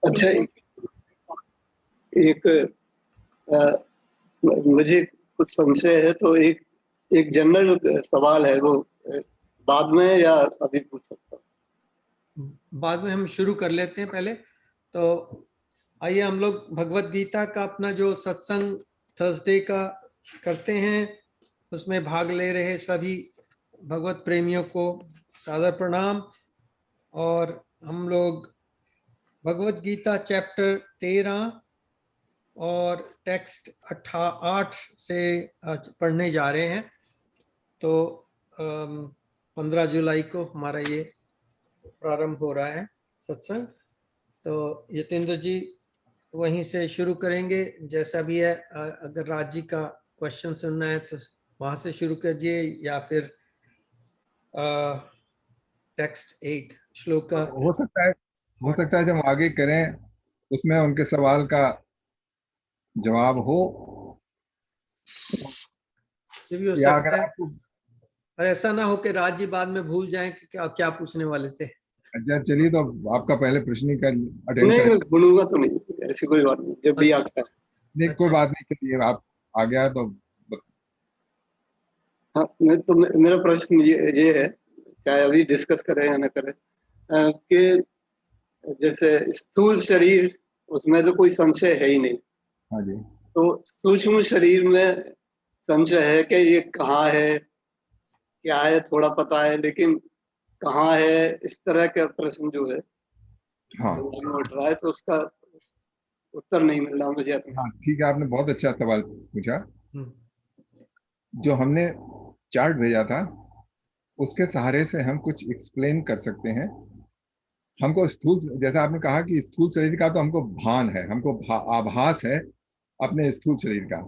अच्छा, एक अ, मुझे कुछ संशय है, तो एक एक जनरल सवाल है, वो बाद में या अभी पूछ सकता हूँ? बाद में हम शुरू कर लेते हैं पहले। तो आइए हम लोग भगवत गीता का अपना जो सत्संग थर्सडे का करते हैं, उसमें भाग ले रहे सभी भगवत प्रेमियों को सादर प्रणाम। और हम लोग भगवत गीता चैप्टर 13 और टेक्स्ट 8 से आज पढ़ने जा रहे हैं। तो 15 जुलाई को हमारा ये प्रारंभ हो रहा है सत्संग। तो यतेंद्र जी वहीं से शुरू करेंगे, जैसा भी है। अगर राज जी का क्वेश्चन सुनना है तो वहां से शुरू कीजिए, या फिर टेक्स्ट 8 श्लोक का। हो सकता है जब आगे करें उसमें उनके सवाल का जवाब हो, ये भी हो या अगर सकता है, आपको और ऐसा ना हो कि राज जी बाद में भूल जाएं कि क्या क्या पूछने वाले थे। अच्छा चलिए, तो आपका पहले प्रश्न ही कर अटेंड नहीं, करें। मैं भूलूंगा तो नहीं, ऐसी कोई बात नहीं, जब भी अच्छा आपका। नहीं, कोई अच्छा। बात नहीं, चलिए आप आ गया तो हाँ, मेरा प्रश्न ये है, चाहे अभी डिस्कस करें या ना करें, कि जैसे स्थूल शरीर, उसमें तो कोई संशय है ही नहीं। हाँ जी। तो सूक्ष्म शरीर में संशय है कि ये कहाँ है, क्या है, थोड़ा पता है, लेकिन कहाँ है, इस तरह का प्रश्न जो है हाँ दिमाग में उठ रहा है, तो उसका उत्तर नहीं मिल रहा मुझे अपना। हाँ, ठीक है, आपने बहुत अच्छा सवाल पूछा। हम्म, जो हमने चार्ट भेजा था उसके सहारे से हम कुछ एक्सप्लेन कर सकते हैं। हमको स्थूल, जैसा आपने कहा कि स्थूल शरीर का तो हमको भान है, हमको आभास है अपने स्थूल शरीर का,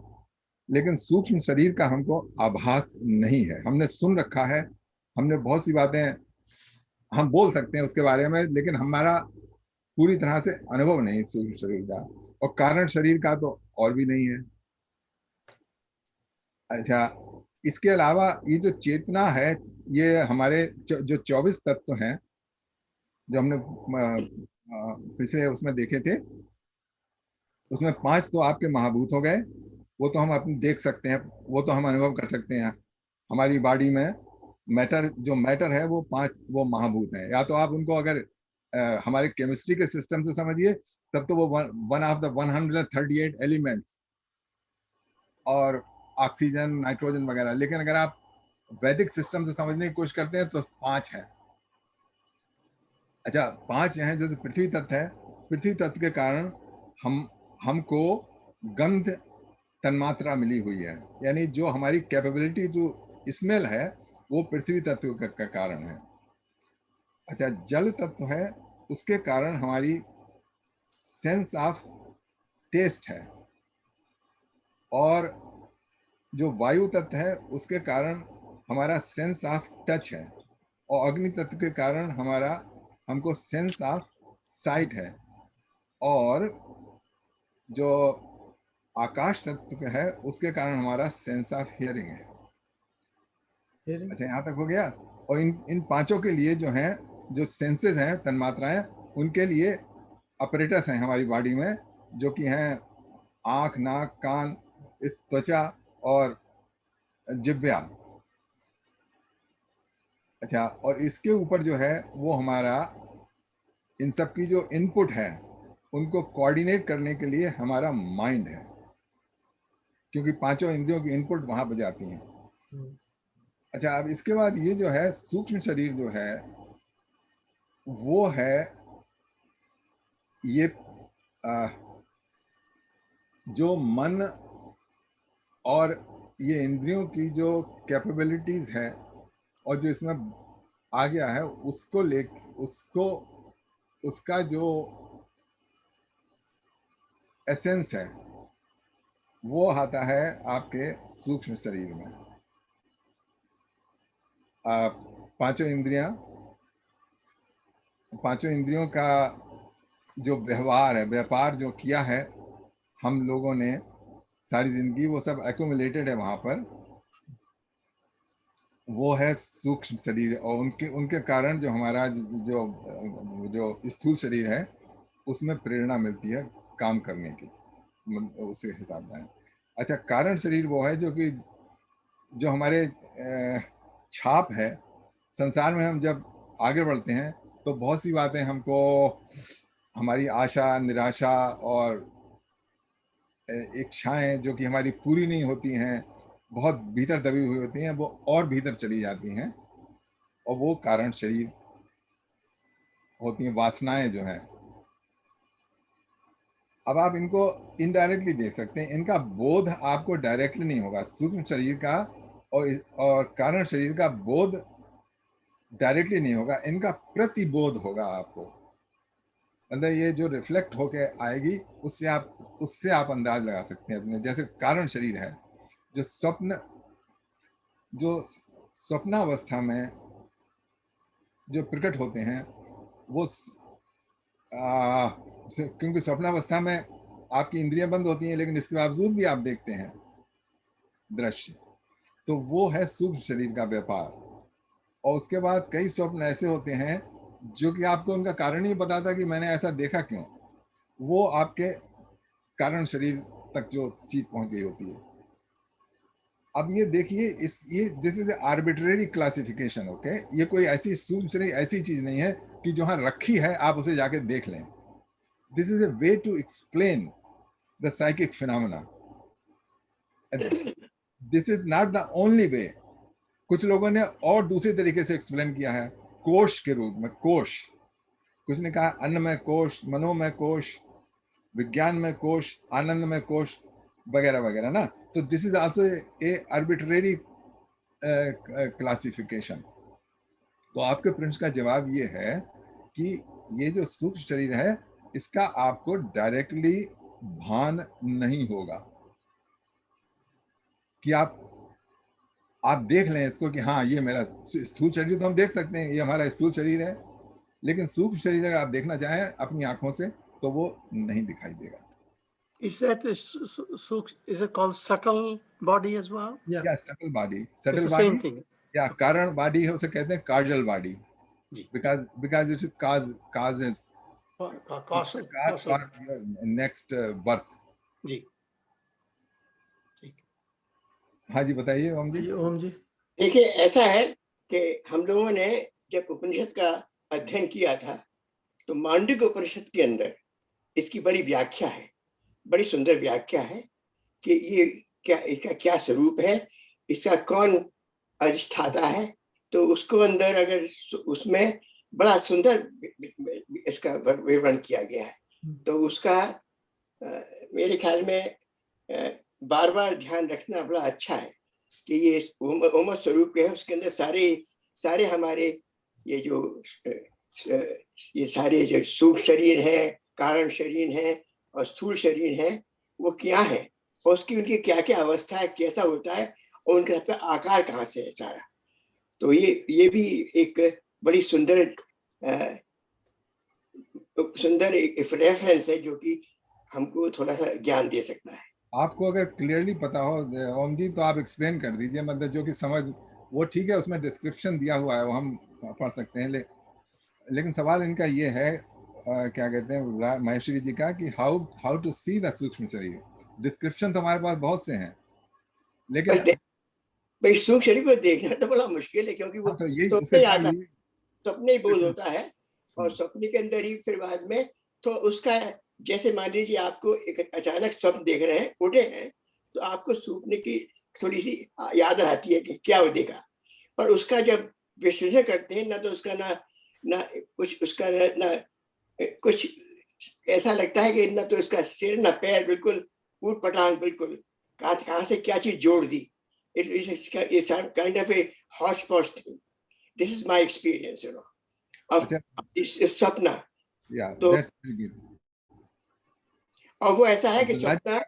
लेकिन सूक्ष्म शरीर का हमको आभास नहीं है। हमने सुन रखा है, हमने बहुत सी बातें हम बोल सकते हैं उसके बारे में, लेकिन हमारा पूरी तरह से अनुभव नहीं सूक्ष्म शरीर का, और कारण शरीर का तो और भी नहीं है। अच्छा, इसके अलावा ये जो चेतना है, ये हमारे जो 24 तत्व हैं जो हमने पिछले उसमें देखे थे, उसमें 5 तो आपके महाभूत हो गए, वो तो हम अपने देख सकते हैं, वो तो हम अनुभव कर सकते हैं। हमारी बॉडी में मैटर, जो मैटर है वो 5 वो महाभूत हैं। या तो आप उनको अगर हमारे केमिस्ट्री के सिस्टम से समझिए, तब तो वो वन ऑफ द 138 एलिमेंट्स और ऑक्सीजन, नाइट्रोजन वगैरह। लेकिन अगर आप वैदिक सिस्टम से समझने की कोशिश करते हैं तो 5 है। अच्छा, 5 हैं। जैसे पृथ्वी तत्व है, पृथ्वी तत्व के कारण हमको गंध तन्मात्रा मिली हुई है, यानी जो हमारी कैपेबिलिटी जो स्मेल है वो पृथ्वी तत्व का कारण है। अच्छा, जल तत्व है, उसके कारण हमारी सेंस ऑफ टेस्ट है। और जो वायु तत्व है उसके कारण हमारा सेंस ऑफ टच है। और अग्नि तत्व के कारण हमारा हमको सेंस ऑफ साइट है। और जो आकाश तत्व है उसके कारण हमारा सेंस ऑफ हियरिंग है। फिर अच्छा, यहाँ तक हो गया। और इन इन पांचों के लिए जो हैं, जो सेंसेस हैं, तन्मात्राएं, उनके लिए अपरेटस हैं हमारी बॉडी में, जो कि हैं आँख, नाक, कान, इस त्वचा और जिह्वा। अच्छा, और इसके ऊपर जो है वो हमारा इन सब की जो इनपुट है उनको कोऑर्डिनेट करने के लिए हमारा माइंड है, क्योंकि पांचों इंद्रियों की इनपुट वहां पर जाती हैं। अच्छा, अब इसके बाद ये जो है सूक्ष्म शरीर जो है वो है ये आ, जो मन और ये इंद्रियों की जो कैपेबिलिटीज है और जो इसमें आ गया है उसको ले उसको उसका जो एसेंस है वो आता है आपके सूक्ष्म शरीर में। पांचों इंद्रियों का जो व्यवहार है, व्यापार जो किया है हम लोगों ने सारी जिंदगी, वो सब एक्यूमुलेटेड है वहां पर, वो है सूक्ष्म शरीर। और उनके उनके कारण जो हमारा जो जो स्थूल शरीर है उसमें प्रेरणा मिलती है काम करने की, उसी हिसाब से। अच्छा, कारण शरीर वो है जो हमारे छाप है संसार में। हम जब आगे बढ़ते हैं तो बहुत सी बातें हमको, हमारी आशा, निराशा और इच्छाएं जो कि हमारी पूरी नहीं होती हैं, बहुत भीतर दबी हुई होती हैं, वो और भीतर चली जाती हैं, और वो कारण शरीर होती हैं, वासनाएं जो हैं। अब आप इनको इनडायरेक्टली देख सकते हैं, इनका बोध आपको डायरेक्टली नहीं होगा। सूक्ष्म शरीर का और कारण शरीर का बोध डायरेक्टली नहीं होगा, इनका प्रतिबोध होगा आपको। मतलब ये जो रिफ्लेक्ट होके आएगी, उससे आप अंदाज लगा सकते हैं अपने। जैसे कारण शरीर है, जो स्वप्नावस्था में जो प्रकट होते हैं, वो क्योंकि स्वप्नावस्था में आपकी इंद्रियां बंद होती हैं, लेकिन इसके बावजूद भी आप देखते हैं दृश्य, तो वो है सूक्ष्म शरीर का व्यापार। और उसके बाद कई स्वप्न ऐसे होते हैं जो कि आपको उनका कारण ही बताता कि मैंने ऐसा देखा क्यों, वो आपके कारण शरीर तक जो चीज पहुंच गई होती है। अब ये देखिए, this is arbitrary classification, okay. ये कोई ऐसी सूक्ष्म शरीर ऐसी चीज नहीं है कि जो हाँ रखी है आप उसे जाके देख लें। This is a way to explain the psychic phenomena. This is not the only way. कुछ लोगों ने और दूसरे तरीके से एक्सप्लेन किया है, कोश के रूप में। कोश, कुछ ने कहा अन्न में कोश, मनोमय कोश, विज्ञान में कोश, आनंद में कोश, वगैरह वगैरह ना। तो this is also a arbitrary classification. तो आपके प्रश्न का जवाब ये है कि ये जो सूक्ष्म शरीर है, इसका आपको डायरेक्टली भान नहीं होगा कि आप देख लें इसको कि हाँ ये मेरा स्थूल शरीर, तो हम देख सकते हैं ये हमारा स्थूल शरीर है, लेकिन सूक्ष्म शरीर अगर आप देखना चाहें अपनी आंखों से तो वो नहीं दिखाई देगा। Is it called subtle body as well? या subtle body, It's subtle the same body thing. या कारण बॉडी है, उसे कहते हैं काजल बॉडी, जी. because it causes Causal. for your next birth. जी. ठीक. हाँ जी, बताइए ओम जी। ओम जी। देखिए, ऐसा है कि हम लोगों ने जब उपनिषद का अध्ययन किया था तो मांडुक्य उपनिषद के अंदर इसकी बड़ी व्याख्या है, बड़ी सुंदर व्याख्या है कि ये इसका क्या स्वरूप है, इसका कौन अधिष्ठाता है। तो उसको अंदर अगर उसमें बड़ा सुंदर इसका विवरण किया गया है, तो उसका मेरे ख्याल में बार बार ध्यान रखना बड़ा अच्छा है कि ये ओम स्वरूप है। उसके अंदर सारे हमारे ये सारे जो सूक्ष्म शरीर है, कारण शरीर है और स्थूल शरीर है, वो क्या है और उसकी उनकी क्या क्या अवस्था है, कैसा होता है और उनका सबका आकार कहाँ से है सारा। तो ये भी एक बड़ी सुंदर एक रेफरेंस है जो कि हमको थोड़ा सा ज्ञान दे सकता है। आपको अगर क्लियरली पता हो ओम जी तो आप एक्सप्लेन कर दीजिए, मतलब जो कि समझ, वो ठीक है, उसमें डिस्क्रिप्शन दिया हुआ है वो हम पढ़ सकते हैं, लेकिन सवाल इनका ये है क्या कहते हैं महेश्वरी जी का, कि हाउ टू सी द सूक्ष्म शरीर। डिस्क्रिप्शन तो हमारे पास बहुत से हैं, लेकिन भाई सूक्ष्म शरीर को देखना तो बड़ा मुश्किल है, क्योंकि वो तो यही सपने ही बोध होता है और सपने के अंदर ही फिर बाद में तो उसका, जैसे मान लीजिए आपको एक अचानक स्वप्न देख रहे हैं, उठे हैं, तो आपको सूखने की थोड़ी सी याद आती है कि क्या वो देखा, पर उसका जब विश्लेषण करते हैं ना तो उसका ना कुछ उसका ना कुछ ऐसा लगता है कि ना तो इसका सिर ना पैर, बिल्कुल ऊट पटांग, बिल्कुल कहाँ से क्या चीज जोड़ दी। It's kind of a hodgepodge thing. This is my experience, you know, of सपना। तो और वो ऐसा है कि सपना,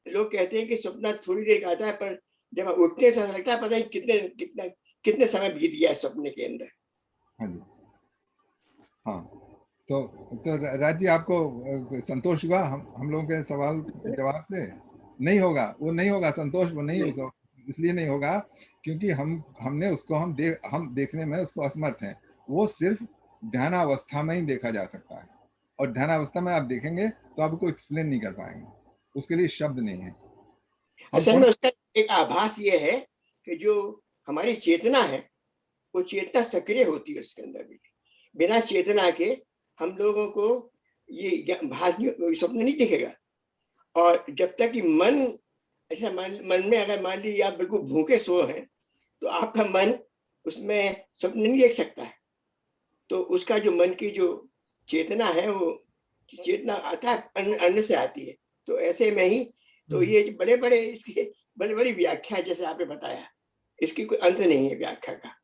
लोग कहते हैं कि सपना थोड़ी देर का आता है, पर जब उठते हैं तो लगता है पता नहीं कितने समय बीत गया है सपने के अंदर। हाँ जी, हाँ। तो राज जी, आपको संतोष हुआ हम लोगों के सवाल जवाब से? नहीं होगा, वो नहीं होगा संतोष, वो नहीं होगा। इसलिए नहीं होगा क्योंकि हमने उसको हम देखने में उसको असमर्थ हैं। वो सिर्फ ध्यानावस्था में ही देखा जा सकता है। और ध्यानावस्था में आप देखेंगे तो आपको एक्सप्लेन नहीं कर पाएंगे, उसके लिए शब्द नहीं है। असल में उसका एक आभास ये है कि जो हमारी चेतना है वो चेतना सक्रिय होती है उसके अंदर भी। बिना चेतना के हम लोगों को ये भास स्वप्न नहीं दिखेगा। और जब तक कि मन ऐसा मन में अगर मान लीजिए आप बिल्कुल भूखे सो हैं तो आपका मन उसमें स्वप्न नहीं देख सकता है। तो उसका जो मन की जो चेतना है वो चेतना आता है अन्न से आती है। तो ऐसे में ही तो ये बड़े बड़े इसकी बड़ी बड़ी व्याख्या जैसे आपने बताया, इसकी कोई अंत नहीं है व्याख्या का।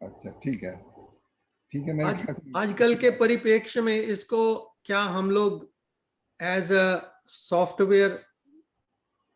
अच्छा ठीक है, ठीक है। मेरे ख्याल से आजकल के परिप्रेक्ष्य में इसको क्या हम लोग एज अ सॉफ्टवेयर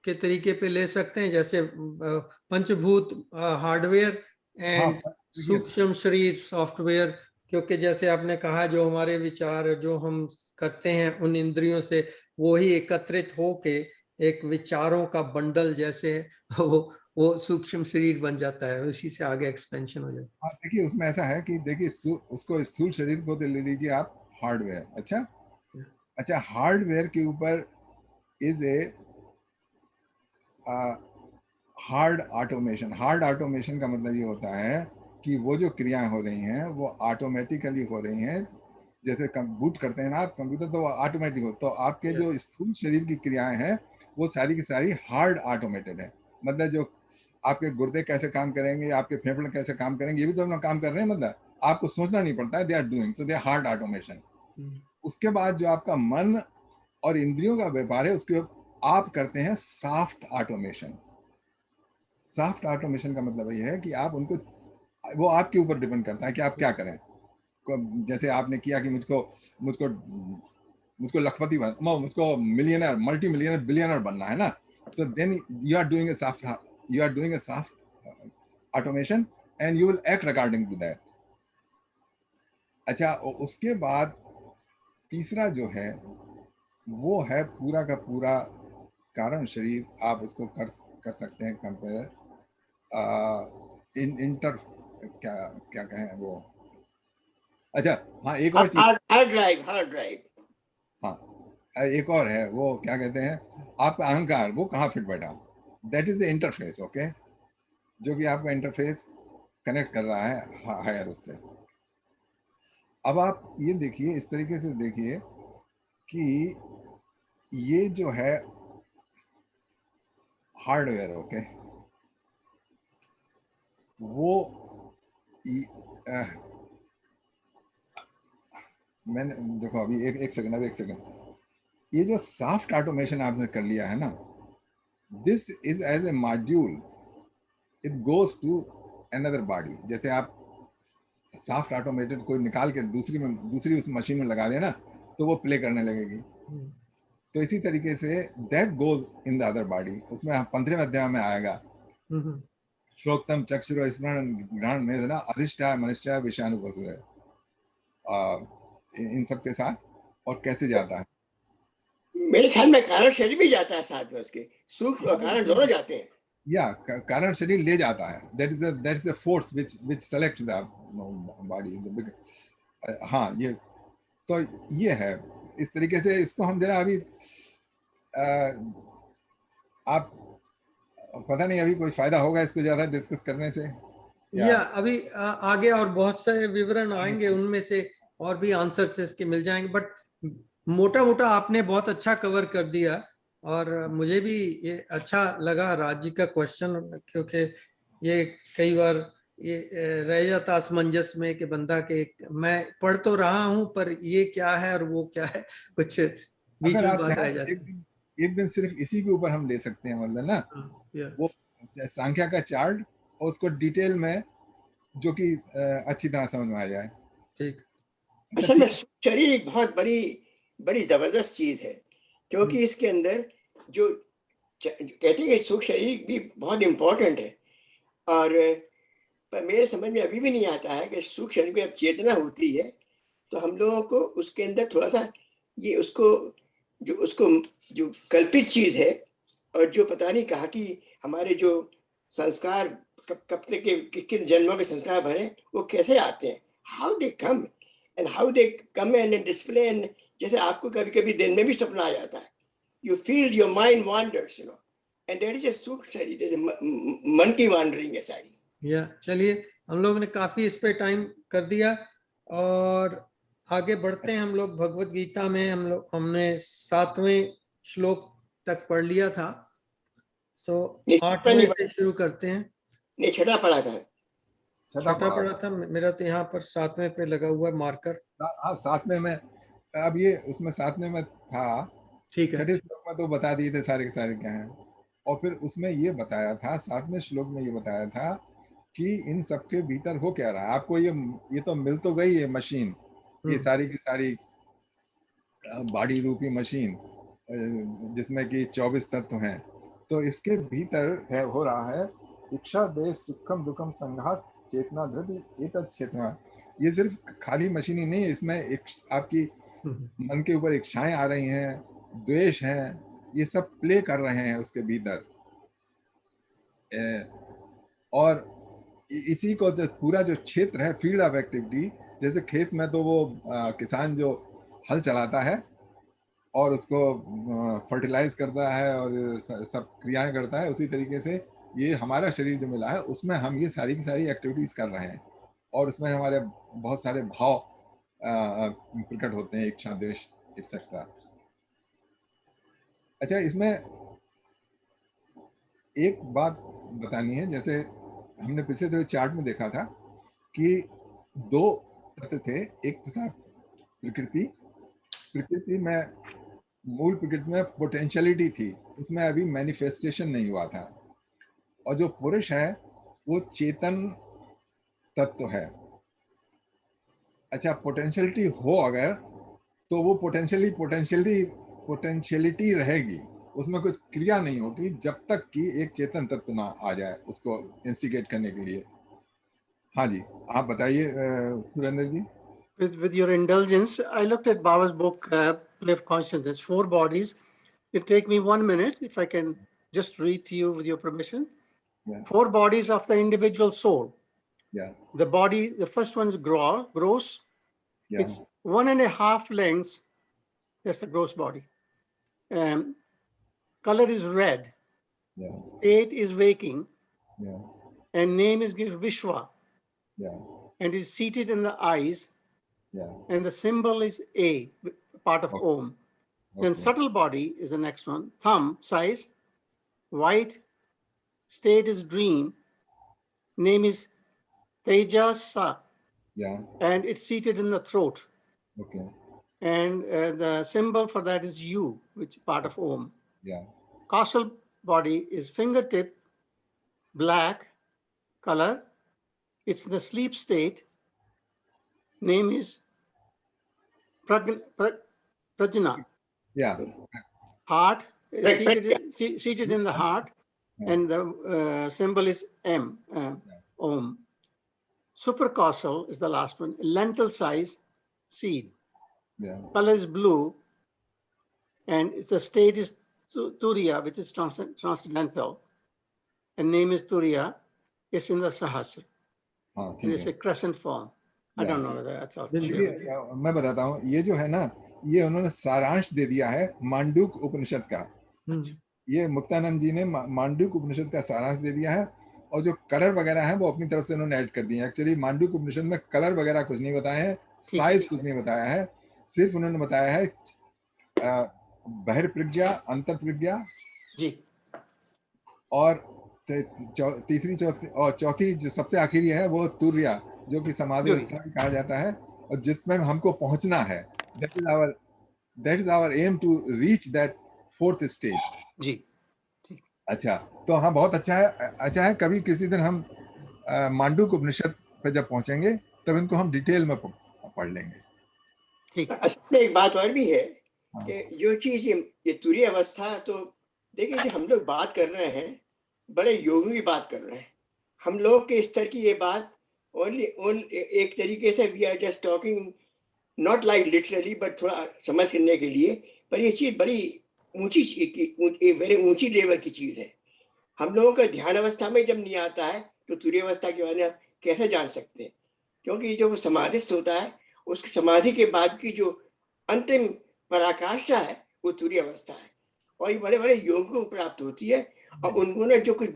के तरीके पे ले सकते हैं, जैसे पंचभूत हार्डवेयर एंड सूक्ष्म शरीर सॉफ्टवेयर? क्योंकि जैसे आपने कहा जो हमारे विचार जो हम करते हैं उन इंद्रियों से वो ही एकत्रित होके एक विचारों का बंडल जैसे वो सूक्ष्म शरीर बन जाता है, उसी से आगे एक्सपेंशन हो जाता है। हाँ देखिए उसमें ऐसा है कि देखिए उसको स्थूल शरीर को ले लीजिए आप हार्डवेयर। अच्छा हार्डवेयर के ऊपर is a hard automation. Hard automation का मतलब ये होता है कि वो जो क्रियाएं हो रही हैं वो ऑटोमेटिकली हो रही हैं। जैसे बूट करते हैं ना आप कंप्यूटर तो वो ऑटोमेटिक हो, तो आपके जो स्थूल शरीर की क्रियाएं हैं वो सारी की सारी हार्ड ऑटोमेटेड है। मतलब जो आपके गुर्दे कैसे काम करेंगे, आपके फेफड़े कैसे काम करेंगे, ये भी तो अपना काम कर रहे हैं। मतलब आपको सोचना नहीं पड़ता है, they are doing, so they are hard automation. उसके बाद जो आपका मन और इंद्रियों का व्यापार है उसके आप करते हैं सॉफ्ट ऑटोमेशन। सॉफ्ट ऑटोमेशन का मतलब ये है कि आप उनको, वो आपके ऊपर डिपेंड करता है कि आप क्या करें। जैसे आपने किया कि मुझको लखपति मुझको मिलियनर, मल्टी मिलियनर, बिलियनर बनना है ना, तो then you are doing a soft automation and you will act according to that. अच्छा उसके बाद तीसरा जो है वो है पूरा का पूरा कारण शरीर। आप इसको कर सकते हैं कंपेयर इंटर क्या क्या कहें वो। अच्छा हाँ एक और चीज, हार्ड ड्राइव हाँ एक और है, वो क्या कहते हैं आपका अहंकार, वो कहाँ फिट बैठा, that is the interface. Okay, जो कि आपका इंटरफेस कनेक्ट कर रहा है हायर उससे। अब आप ये देखिए, इस तरीके से देखिए कि ये जो है हार्डवेयर, ओके, वो मैंने देखो अभी एक सेकंड, ये जो सॉफ्ट ऑटोमेशन आपने कर लिया है ना, this is as a module, it goes to another body. जैसे आप सॉफ्ट ऑटोमेटेड कोई निकाल के दूसरी उस मशीन में लगा देना तो वो प्ले करने लगेगी। तो इसी तरीके say that goes in the other body. उसमें 15वें अध्याय में आएगा श्रोक्तम चक्षुर स्मरण ग्रहण मेधना अधिष्ठाय मनुष्य विषयानुपसु है इन सब के साथ, और कैसे जाता है। मेरे ख्याल में कारण शरीर भी जाता है साथ में, उसके सूक्ष्म और कारण दोनों जाते हैं। या कारण शरीर ले जाता है, that is the force which selects the body. हाँ ये तो ये है इस तरीके से। इसको हम जरा अभी आप पता नहीं अभी कोई फायदा होगा इसको ज्यादा डिस्कस करने से या अभी आगे और बहुत सारे विवरण आएंगे, उनमें से और भी आंसर्स इसके मिल जाएंगे, बट मोटा मोटा आपने बहुत अच्छा कवर कर दिया। और मुझे भी ये अच्छा लगा राज जी का क्वेश्चन, क्योंकि ये कई बार ये रह जाता असमंजस में कि बंदा के मैं पढ़ तो रहा हूं पर ये क्या है और वो क्या है, कुछ बीच में बात रह जाती है। एक दिन सिर्फ इसी के ऊपर हम ले सकते हैं, मतलब ना वो संख्या का चार्ट और उसको डिटेल में जो कि अच्छी तरह समझ में आ जाए। ठीक। असल में शरीर एक बहुत बड़ी जबरदस्त चीज है, क्योंकि इसके अंदर जो कहते हैं सूक्ष्म शरीर भी बहुत इंपॉर्टेंट है। और पर मेरे समझ में अभी भी नहीं आता है कि सूक्ष्म शरीर में जब चेतना होती है तो हम लोगों को उसके अंदर थोड़ा सा ये उसको जो कल्पित चीज है, और जो पता नहीं कहा कि हमारे जो संस्कार कब तक के किन जन्मों के संस्कार भरे वो कैसे आते हैं, how they come and display and जैसे आपको कभी कभी दिन में भी सपना आ जाता है, you feel your mind wanders, you know, and that is a सूक्ष्म शरीर, जैसे मन की वॉन्डरिंग है सारी। या चलिए, हम लोग ने काफी इस पे टाइम कर दिया और आगे बढ़ते हैं हम लोग। भगवत गीता में हमने 7वें श्लोक तक पढ़ लिया था, सो 8वें से शुरू करते हैं। नहीं, छठा पढ़ा था। छठा पढ़ा था मेरा, तो यहाँ पर 7वें पे लगा हुआ है मार्कर। हाँ, 7वें में, अब ये उसमें 7वें में था, ठीक है। छठे श्लोक में तो बता दिए थे सारे के सारे क्या हैं, और फिर उसमें ये बताया था, 7वें श्लोक में ये बताया था कि इन सबके भीतर हो क्या रहा है। आपको ये तो मिल तो गई है मशीन, ये सारी की सारी बॉडी रूपी मशीन जिसमें कि 24 तत्व हैं, तो इसके भीतर है हो रहा है इच्छा देश सुखम दुखम संघात चेतना धृति एतत् क्षेत्र। ये सिर्फ खाली मशीन ही नहीं है, इसमें एक आपकी मन के ऊपर इच्छाएं आ रही हैं, द्वेष हैं, ये सब प्ले कर रहे हैं उसके भीतर। और इसी को जो पूरा जो क्षेत्र है फील्ड ऑफ एक्टिविटी, जैसे खेत में तो वो किसान जो हल चलाता है और उसको फर्टिलाइज करता है और सब क्रियाएं करता है, उसी तरीके से ये हमारा शरीर जो मिला है उसमें हम ये सारी की सारी एक्टिविटीज कर रहे हैं, और उसमें हमारे बहुत सारे भाव प्रकट होते हैं, इच्छा द्वेष एक्सेट्रा। अच्छा, इसमें एक बात बतानी है, जैसे हमने पिछले चार्ट में देखा था कि 2 तत्व थे, एक था प्रकृति में, मूल प्रकृति में पोटेंशियलिटी थी, उसमें अभी मैनिफेस्टेशन नहीं हुआ था, और जो पुरुष है वो चेतन तत्व है। अच्छा, पोटेंशियलिटी हो अगर तो वो पोटेंशियलिटी रहेगी, उसमें कुछ क्रिया नहीं होगी जब तक कि एक चेतन तत्व ना आ जाए उसको इंस्टिगेट करने के लिए। हाँ जी, आप बताइए सुरेंद्र जी। With your indulgence, I looked at Baba's book, Play of Consciousness, 4 bodies. It'll take me 1 minute if I can just read to you with your permission. Yeah. 4 bodies of the individual soul. Yeah. The body, the first one is gross. Yeah. It's 1.5 lengths. That's the gross body. Color is red. Yeah. State is waking. Yeah. And name is Vishwa. Yeah. And is seated in the eyes. Yeah. And the symbol is A, part of Om. Then subtle body is the next one. Thumb size, white, state is dream, name is Tejasa. Yeah. And it's seated in the throat. Okay. And the symbol for that is U, which is part of Om. Yeah. Causal body is fingertip, black color. It's the sleep state. Name is Prajna. Yeah. Heart seated in the heart, and the symbol is M, Om. Supercausal is the last one. Lentil size seed. Yeah. Color is blue, and the state is Turiya, which is transcendental, and name is Turiya. It's in the Sahasra. It's a crescent form. I don't know whether that's all. मैं बताता हूँ, ये जो है ना, ये उन्होंने सारांश दे दिया है मांडूक उपनिषद का। ये मुक्तानंद जी ने मांडूक उपनिषद का सारांश दे दिया है, और जो कलर वगैरह है वो अपनी तरफ से उन्होंने ऐड कर दिए हैं। एक्चुअली मांडूक उपनिषद में कलर वगैरह कुछ नहीं बताए हैं, साइज कुछ नहीं बताया है, सिर्फ उन्होंने बताया है बहिर्प्रज्ञा, अंतर प्रज्ञा जी, और तीसरी चौथी जो सबसे आखिरी है वो तुर्या, जो कि समाधि अवस्था कहा जाता है, और जिसमें हमको पहुंचना है। That is our aim to reach that 4th stage. जी, अच्छा, तो हाँ, बहुत अच्छा है। कभी किसी दिन हम मांडूक उपनिषद पे जब पहुंचेंगे तब इनको हम डिटेल में पढ़ लेंगे। ठीक। असल में एक बात और भी है कि जो चीज ये तुरीय अवस्था, तो देखिए जो हम लोग बात कर रहे हैं, बड़े योगी की बात कर रहे हैं। हम लोग के स्तर की ये बात ओनली एक तरीके से we are just talking, not like literally, but थोड़ा समझ करने के लिए। पर ये चीज बड़ी ऊंची वेरी ऊंची लेवल की चीज है। हम लोगों का ध्यान अवस्था में जब नहीं आता है तो तुरीय अवस्था के बारे में आप कैसे जान सकते हैं? क्योंकि जो समाधिस्थ होता है, उसकी समाधि के बाद की जो अंतिम पराकाष्ठा है वो तुरीय अवस्था है, और ये बड़े बड़े योगों को प्राप्त होती है। और उन्होंने जो कुछ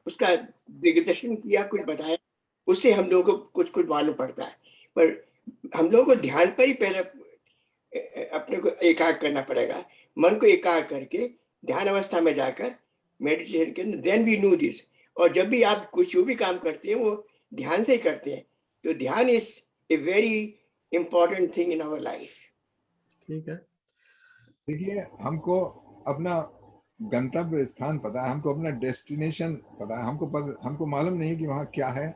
उसका दिग्दर्शन किया, कुछ बताया, उससे हम लोगों को कुछ कुछ मालूम पड़ता है। पर हम लोगों को ध्यान पर ही पहले अपने को एकाग्र करना पड़ेगा। मन को एकाग्र करके ध्यान अवस्था में जाकर मेडिटेशन के देन वी नो दिस। और जब भी आप कुछ जो भी काम करते हैं वो ध्यान से ही करते हैं, तो ध्यान is a very important thing in our life. ठीक है, देखिए हमको अपना गंतव्य स्थान पता है, हमको अपना डेस्टिनेशन पता है, हमको मालूम नहीं कि वहाँ क्या है।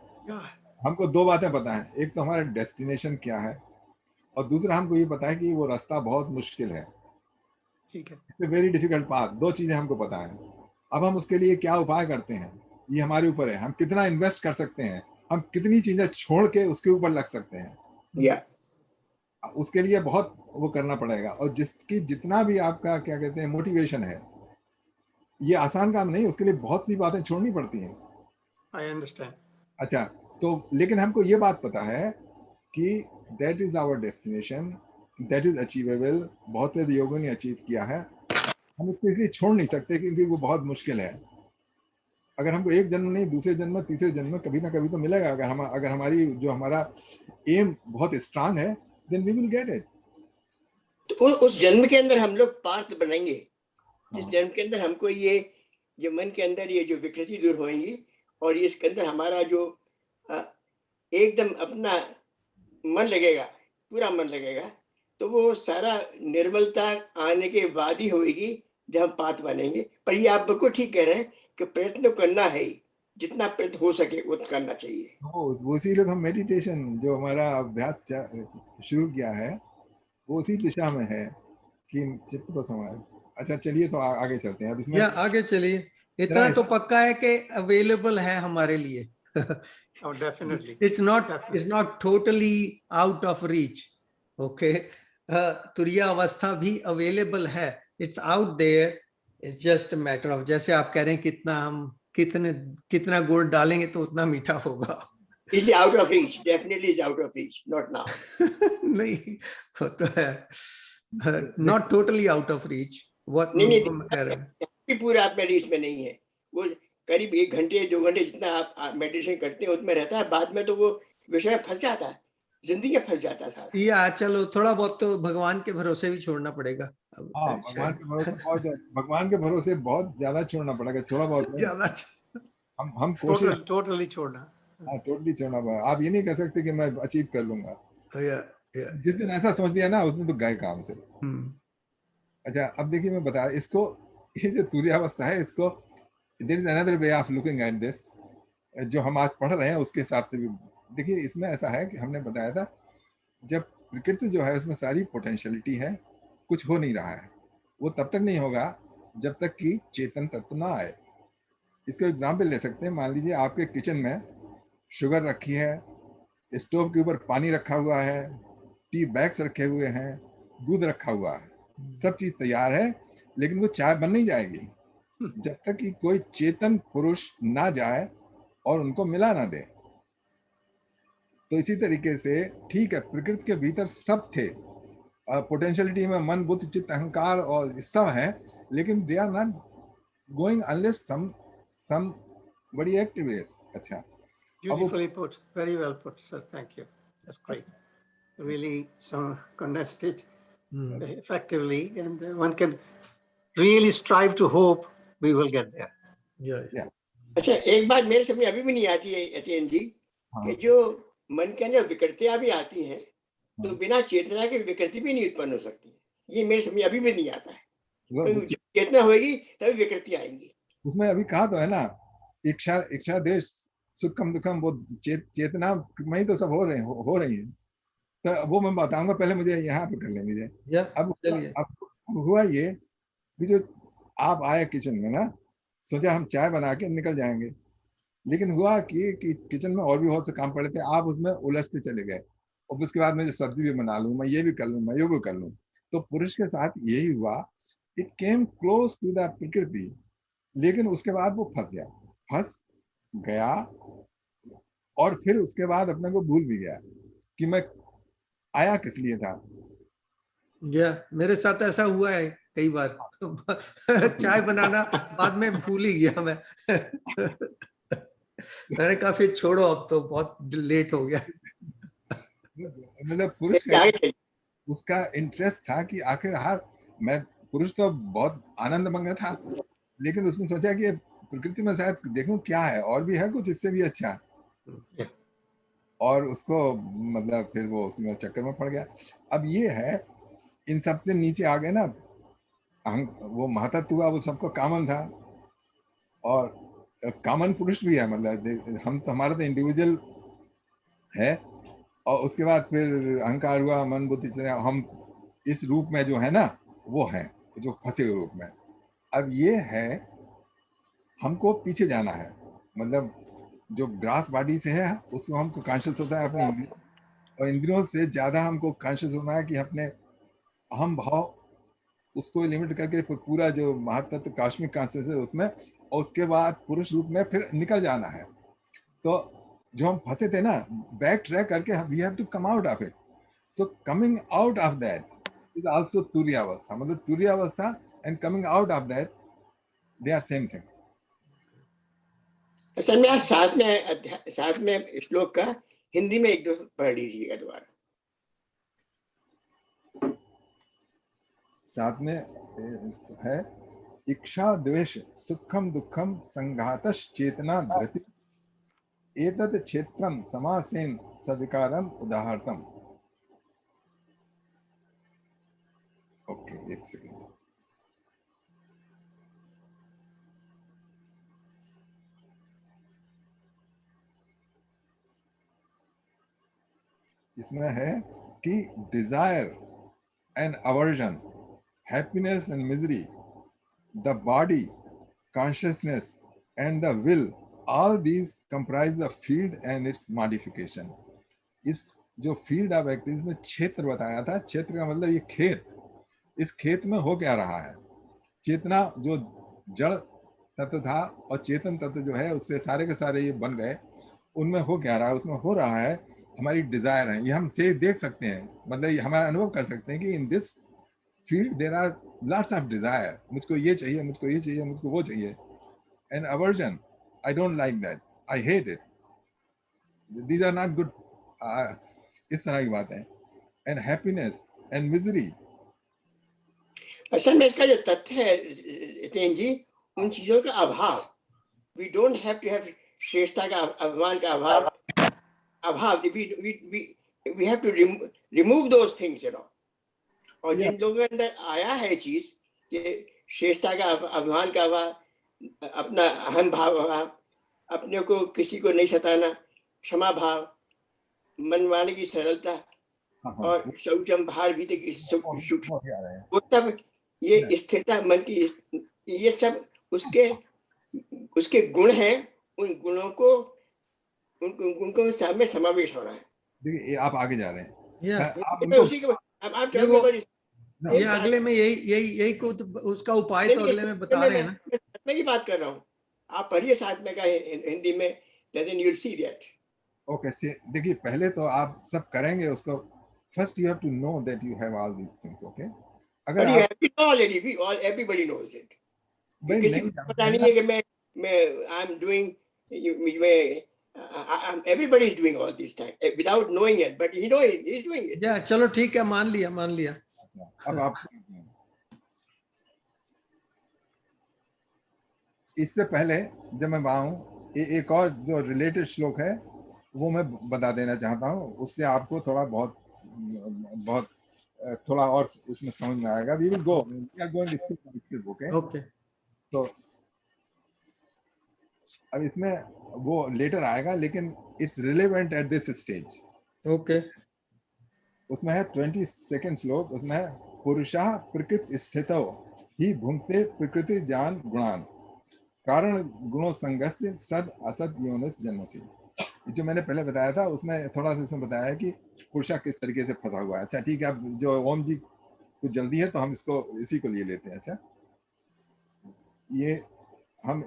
हमको दो बातें पता है, एक तो हमारा डेस्टिनेशन क्या है, और दूसरा हमको ये पता है कि वो रास्ता बहुत मुश्किल है। ठीक है, it's a very difficult path. दो चीजें हमको पता है। अब हम उसके लिए क्या उपाय करते हैं ये हमारे ऊपर है। हम कितना इन्वेस्ट कर सकते हैं, हम कितनी चीजें छोड़ के उसके ऊपर लग सकते हैं, या उसके लिए बहुत वो करना पड़ेगा। और जिसकी जितना भी आपका क्या कहते हैं मोटिवेशन है, ये आसान काम नहीं, उसके लिए बहुत सी बातें छोड़नी पड़ती हैं। I understand. अच्छा, तो लेकिन हमको ये बात पता है कि that is our destination, that is achievable. बहुत से योगों ने अचीव किया है, हम इसको इसलिए छोड़ नहीं सकते क्योंकि वो बहुत मुश्किल है। अगर हमको एक जन्म नहीं, दूसरे जन्म, तीसरे जन्म में कभी ना कभी तो मिलेगा। अगर हमारी जो हमारा एम बहुत स्ट्रांग है, then we will get it. तो उस जन्म के अंदर हम लोग पार्थ बनेंगे, जिस जन्म के अंदर हमको ये जो मन के अंदर ये जो विकृति दूर होंगी, और ये इसके अंदर हमारा जो एकदम अपना मन लगेगा, पूरा मन लगेगा, तो वो सारा निर्मलता आने के बाद ही होगी जब हम पार्थ बनेंगे। पर ये आप बिल्कुल ठीक कह रहे हैं कि प्रयत्न करना है, जितना प्रयत्न हो सके वो करना चाहिए। उसी लोग हम मेडिटेशन जो हमारा अभ्यास शुरू किया है वो उसी दिशा में है कि चित्त को समाए। अच्छा चलिए, तो आगे चलते हैं। अब इसमें आगे चलिए। इतना तो पक्का है कि अवेलेबल है हमारे लिए। Oh, definitely. It's not totally out of reach. Okay, तुरीय अवस्था भी अवेलेबल है, it's out there, it's just a matter of, जैसे आप कह रहे हैं कितना गुड़ डालेंगे तो उतना मीठा होगा। Is out of reach, definitely is out of reach, not now. नहीं होता है, not totally out of reach. What नहीं, पूरा आप में रीच में नहीं है। वो करीब 1 घंटे 2 घंटे जितना आप मेडिटेशन करते हैं उसमें रहता है, बाद में तो वो विषय में फंस जाता है, जिंदगी में फंस जाता है सारा। या चलो थोड़ा बहुत तो भगवान के भरोसे भी छोड़ना पड़ेगा। हाँ, भगवान के भरोसे बहुत ज्यादा छोड़ना पड़ेगा, थोड़ा बहुत ज्यादा हम कोशिश टोटली छोड़ना। हाँ, टोटली छोड़ना पड़ेगा। आप ये नहीं कह सकते कि मैं अचीव कर लूंगा। जिस दिन ऐसा समझ लिया ना, उस दिन तो गए काम से। अच्छा, अब देखिए मैं बता, इसको ये जो तुरीयावस्था है, इसको there is another way of looking at this, जो हम आज पढ़ रहे हैं उसके हिसाब से भी देखिए। इसमें ऐसा है कि हमने बताया था, जब प्रकृति जो है उसमें सारी पोटेंशियलिटी है, कुछ हो नहीं रहा है, वो तब तक नहीं होगा जब तक कि चेतन तत्व ना आए। इसका एग्जाम्पल ले सकते हैं। मान लीजिए आपके किचन में शुगर रखी है, स्टोव के ऊपर पानी रखा हुआ है, टी बैग्स रखे हुए हैं, दूध रखा हुआ है, सब चीज तैयार है, लेकिन वो चाय बन नहीं जाएगी जब तक कि कोई चेतन पुरुष ना जाए और उनको मिला ना दे। तो इसी तरीके से ठीक है, प्रकृति के भीतर सब थे, पोटेंशियलिटी में मन बुद्धि चित्त अहंकार और सब है, लेकिन they are not going unless somebody activates. अच्छा, Beautifully put, very well put, sir. Thank you. That's great. Really, condensed it effectively, and one can really strive to hope we will get there. Yeah. अच्छा, एक बात मेरे समझ अभी भी नहीं आती है यतीन जी, कि जो मन के अंदर विकृतियां भी आती हैं, तो बिना चेतना के विकृति भी नहीं उत्पन्न हो सकती। ये मेरे समझ अभी भी नहीं आता है। तो चेतना होगी तभी विकृति आएंगी। उसमें अभी कहा तो है ना, इच्छा देश सुखम दुखम, वो चेतना में ही तो सब हो रही है। तो वो मैं बताऊंगा, पहले मुझे यहाँ पे कर लेने दीजिए। अब हुआ ये कि जो आप आए किचन में ना, सोचा हम चाय बना के निकल जाएंगे, लेकिन हुआ कि किचन में और भी बहुत से काम पड़े थे, आप उसमें उलझते चले गए। और उसके बाद मैं सब्जी भी बना लूँ, मैं ये भी कर लूँ, मैं ये भी कर लूँ। तो पुरुष के साथ यही हुआ, it came close to the प्रकृति, लेकिन उसके बाद वो फंस गया और फिर उसके बाद अपने को भूल भी गया कि मैं आया किस लिए था। मेरे साथ ऐसा हुआ है कई बार। चाय बनाना बाद में भूल ही गया मैं। मैंने कहा फिर छोड़ो, अब तो बहुत लेट हो गया। मतलब पुरुष का उसका इंटरेस्ट था कि आखिरकार मैं, पुरुष तो बहुत आनंद मंगल था, लेकिन उसने सोचा कि प्रकृति में शायद देखूं क्या है, और भी है कुछ इससे भी अच्छा, और उसको मतलब फिर वो उसमें चक्कर में पड़ गया। अब ये है, इन सब से नीचे आ गए ना हम, वो महतत्व हुआ, वो सबको कामन था, और कामन पुरुष भी है, मतलब हम तो, हमारा तो इंडिविजुअल है, और उसके बाद फिर अहंकार हुआ, मन बुद्धि, हम इस रूप में जो है ना वो है, जो फंसे हुए रूप में। अब ये है, हमको पीछे जाना है, मतलब जो ग्रास बॉडी से है उसको हमको कॉन्शियस होता है अपनी इंद्रियों, और इंद्रियों से ज्यादा हमको कॉन्शियस होना है कि अपने अहम भाव, उसको लिमिट करके पूरा जो महातत्व कॉस्मिक कॉन्शियस है उसमें, और उसके बाद पुरुष रूप में फिर निकल जाना है। तो जो हम फंसे थे ना, बैक ट्रैक करके we have to come out of it. So coming out of that is also तुरीय अवस्था, मतलब तुरीय अवस्था and coming out of that, they are same thing. असल में आप साथ में श्लोक का हिंदी में एक दो पढ़ लीजिएगा दोबारा। साथ में है, इच्छा द्वेष सुखम दुखम संघातश चेतना धृति, एतत् क्षेत्रम समासेन सविकारम उदाहरणम। ओके, एक सेकंड। इसमें है कि desire and aversion, happiness and misery, the body, consciousness and the will, all these comprise the field and its modification। इस जो फील्ड ऑफ एक्टिविटीज में क्षेत्र बताया था, क्षेत्र का मतलब ये खेत, इस खेत में हो क्या रहा है, चेतना जो जड़ तत्व था और चेतन तत्व जो है उससे सारे के सारे ये बन गए, उनमें हो क्या रहा है, उसमें हो रहा है हमारी डिजायर है, ये हम से देख सकते हैं, मतलब ये हमारा अनुभव कर सकते हैं कि in this field there are lots of desire, मुझको ये चाहिए, मुझको ये चाहिए, मुझको वो चाहिए। And aversion, I don't like that, I hate it, these are not good, इस तरह की बात है। and happiness and misery, असल में इसका जो तथ्य है तेन जी, उन चीजों का अभाव, we don't have to have श्रेष्ठता का, अभिमान का अभाव, we have to remove those things, you know। और जिन लोगों के अंदर आया है चीज कि श्रेष्ठता का, अभिमान का अभाव, अपना अहम भाव अभाव, अपने को किसी को नहीं सताना, क्षमा भाव, मनमाने की सरलता, और शौचम भार भी वो तब ये स्थिरता मन की, ये सब उसके गुण हैं। उन गुणों को उनको सब में समावेश हो रहा है। देखिए आप आगे जा रहे हैं, आप ये अगले में यही को उसका उपाय तो अगले में बता रहे हैं ना। मैं की बात कर रहा हूँ, आप पढ़िए साथ में का हिंदी में, then you'll see that। Okay, देखिए पहले तो आप सब करेंगे उसको, first you have to know that you have all these things. Okay, अगर आप everybody knows it, किसी को पता नहीं है कि मैं I'm doing, everybody is doing all this time without knowing it, but he knows he's doing it। चलो ठीक है, मान लिया। अब आप, इससे पहले जब मैं आऊं, एक और जो रिलेटेड श्लोक है वो मैं बता देना चाहता हूं, उससे आपको थोड़ा बहुत थोड़ा और इसमें समझ में आएगा। We will go, we are going skip, okay. तो अब इसमें वो लेटर आएगा, लेकिन it's relevant at this stage. Okay, उसमें है 22nd श्लोक, उसमें है पुरुषः प्रकृति स्थितो ही भुंक्ते प्रकृति जान गुणान, कारण गुणों संगस्य सद असद योनिस जन्मसि। जो मैंने पहले बताया था उसमें थोड़ा सा इसमें बताया है कि पुरुषा किस तरीके से फंसा हुआ है। अच्छा ठीक है, अब जो ओम जी कुछ जल्दी है तो हम इसको इसी को लिए लेते हैं। अच्छा, ये हम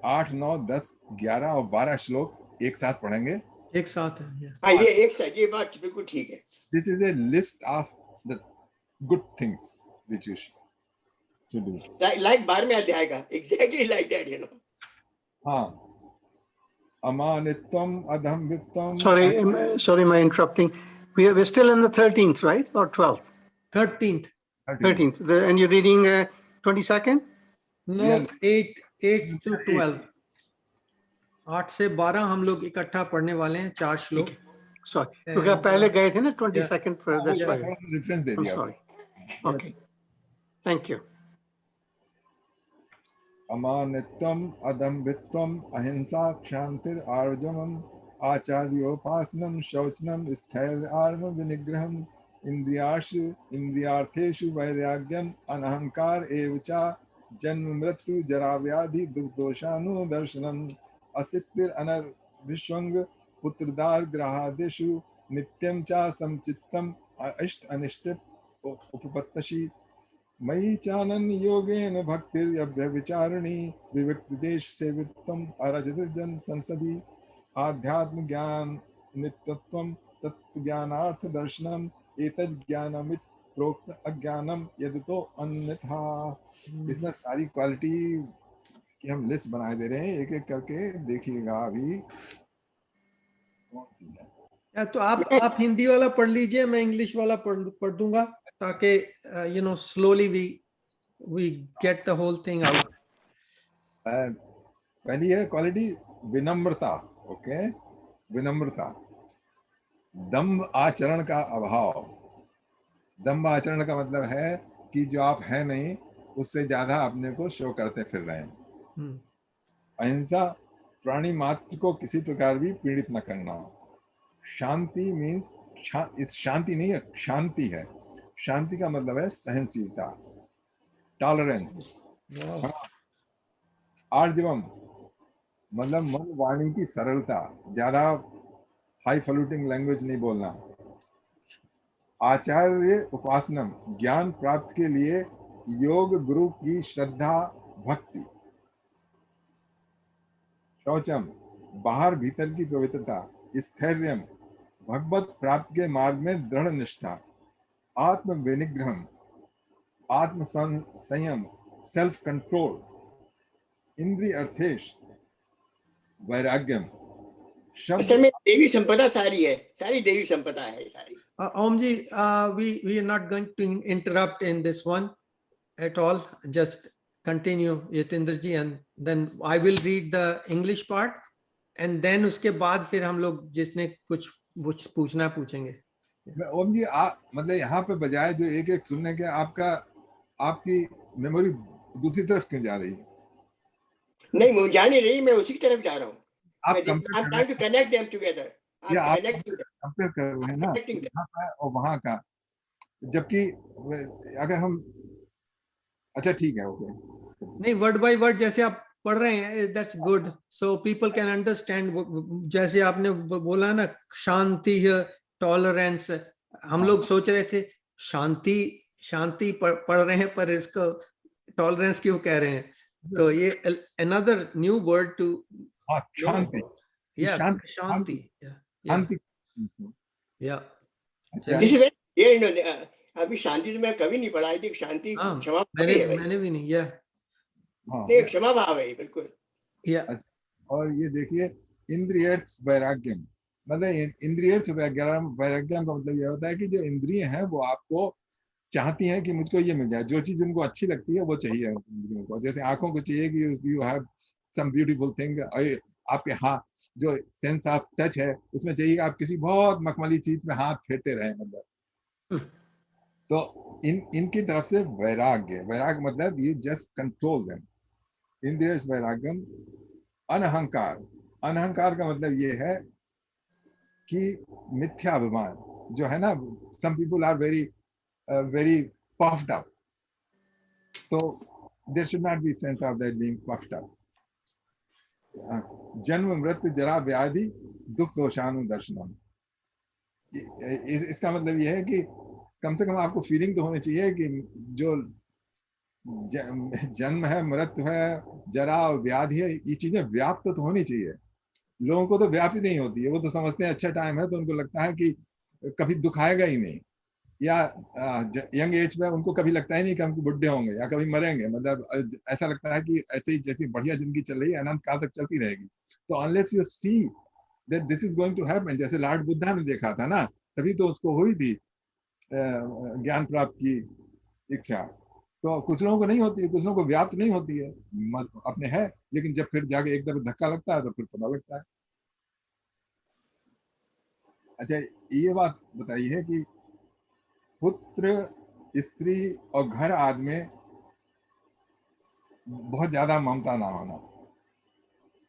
8, 9, 10, 11 और 12 श्लोक एक साथ पढ़ेंगे। एक साथ है हाँ, ये एक साथ, ये बात बिल्कुल ठीक है। This is a list of the good things which you should do. Like 12वें अध्याय का, exactly like that, you know. हाँ, अमानित्वम अधम्भित्वम. Sorry, my interrupting. We're still in the 13th, right? Or 12th? 13th. 13th. And you're reading 22nd? No, Yeah. 8 to 12. 8 से 12 हम लोग इकट्ठा पढ़ने वाले हैं, 4 श्लोक. Sorry. क्योंकि आप पहले गए थे ना 22nd for this. Reference they I'm दिया. sorry. Okay. Thank you. अमानित्वम अदम्भित्वम अहिंसा क्षांतिर आर्जवम आचार्योपासनम शौचनम स्थैर्यार्म विनिग्रहम इंद्रियार्थेषु वैराग्यम अनहंकार एव च जन्म मृत्यु जरा व्याधि दुर्दोषानुदर्शनम असिद्धिर अनर्विश्वंग पुत्रदार ग्रहादिषु नित्यं च समचित्तम अष्ट अनिष्ट उपपत्तषि मयि चानन योगेन भक्तिर्यभ्यविचारिणी विविक्त देश सेवित्वम अरजन संसदि आध्यात्म ज्ञान नित्यत्वम तत्व ज्ञानार्थ दर्शनम एतज् ज्ञानमित प्रोक्त अज्ञानम यदतो अन्यथा. इसमें सारी क्वालिटी की हम लिस्ट बनाए दे रहे हैं, एक एक करके देखिएगा अभी कौन सी है. या तो आप हिंदी वाला पढ़ लीजिए, मैं इंग्लिश वाला पढ़ दूंगा, ताकि slowly we get the whole thing out. पहली है क्वालिटी विनम्रता. ओके, विनम्रता. दंभ आचरण का अभाव. दंभ आचरण का मतलब है कि जो आप हैं नहीं उससे ज्यादा अपने को शो करते फिर रहे हैं. अहिंसा, प्राणी मात्र को किसी प्रकार भी पीड़ित न करना. शांति मीन्स इस शांति नहीं है, शांति है. शांति का मतलब है सहनशीलता, टॉलरेंस. आर्जवम मतलब मन वाणी की सरलता, ज्यादा हाई फलूटिंग लैंग्वेज नहीं बोलना. आचार्य उपासनम ज्ञान प्राप्त के लिए योग गुरु की श्रद्धा भक्ति. शौचम बाहर भीतर की पवित्रता. स्थैर्यम भगवत प्राप्ति के मार्ग में दृढ़ निष्ठा. आत्म विनिग्रहम आत्म संयम सेल्फ कंट्रोल. इंद्रिय अर्थेश वैराग्यम. असल में देवी संपदा सारी है, सारी देवी संपदा है सारी. Om ji, we are not going to interrupt in this one at all. Just continue, Yatindra ji, and then I will read the English part, and then उसके बाद फिर हम लोग जिसने कुछ पूछना पूछेंगे. ओम जी, मतलब यहाँ पे बजाय जो एक एक सुनने के आपकी मेमोरी दूसरी तरफ क्यों जा रही है? नहीं, मुझे जा नहीं रही, मैं उसी की तरफ जा रहा हूँ. आप trying to connect them together. Compare कर रहे हैं ना यहाँ का और वहाँ का, जबकि अगर हम अच्छा ठीक है ओके नहीं, वर्ड बाय वर्ड जैसे आप पढ़ रहे हैं, that's good, so people can understand. जैसे आपने बोला ना, शांति है, टॉलरेंस. हम लोग सोच रहे थे शांति पढ़ रहे हैं, पर इसको टॉलरेंस क्यों कह रहे हैं? तो ये अनदर न्यू वर्ड टू शांति. शांति. अभी शांति तो मैं कभी नहीं पढ़ाई थी. शांति क्षमा मैंने भी नहीं. नहीं, क्षमा भाव है बिल्कुल. और ये देखिए इंद्रियर्थ वैराग्यम, मतलब इंद्रियर्थ वैराग्यम का मतलब ये होता है कि जो इंद्रिय हैं वो आपको चाहती हैं कि मुझको ये मिल जाए, जो चीज उनको अच्छी लगती है वो चाहिए इंद्रियों को. जैसे आंखों को चाहिए कि you have some beautiful thing. आपके हाथ जो सेंस ऑफ टच है उसमें चाहिए आप किसी बहुत मखमली चीज में हाथ फेरते रहे, मतलब. तो इनकी तरफ से वैराग्य मतलब यू जस्ट कंट्रोल देम. इंद्रिय वैराग्यम. अनहंकार का मतलब ये है कि मिथ्याभिमान जो है ना, some people are very puffed up, so there should not be sense of that being puffed up. जन्म मृत्यु जरा व्याधि दुख दोषानुदर्शनम. इसका मतलब यह है कि कम से कम आपको फीलिंग तो होनी चाहिए कि जो जन्म है, मृत्यु है, जरा और व्याधि है, ये चीजें व्याप्त तो होनी चाहिए. लोगों को तो व्याप्ति नहीं होती है, वो तो समझते हैं अच्छा टाइम है तो उनको लगता है कि कभी दुख आएगा ही नहीं. या यंग एज में उनको कभी लगता ही नहीं कि हम बुढ़े होंगे या कभी मरेंगे, मतलब ऐसा लगता है कि ऐसे ही जैसी बढ़िया जिंदगी चल रही है अनंत काल तक चलती रहेगी। तो unless you see that this is going to happen, जैसे लॉर्ड बुद्धा ने देखा था ना, तभी तो उसको हुई थी ज्ञान प्राप्त की इच्छा। तो कुछ लोगों को नहीं होती है, कुछ लोगों को व्याप्त नहीं होती है, अपने है, लेकिन जब फिर जाके एक दफे धक्का लगता है तो फिर पता लगता है। अच्छा ये बात बताइए कि पुत्र, स्त्री और घर आदि में बहुत ज्यादा ममता ना होना,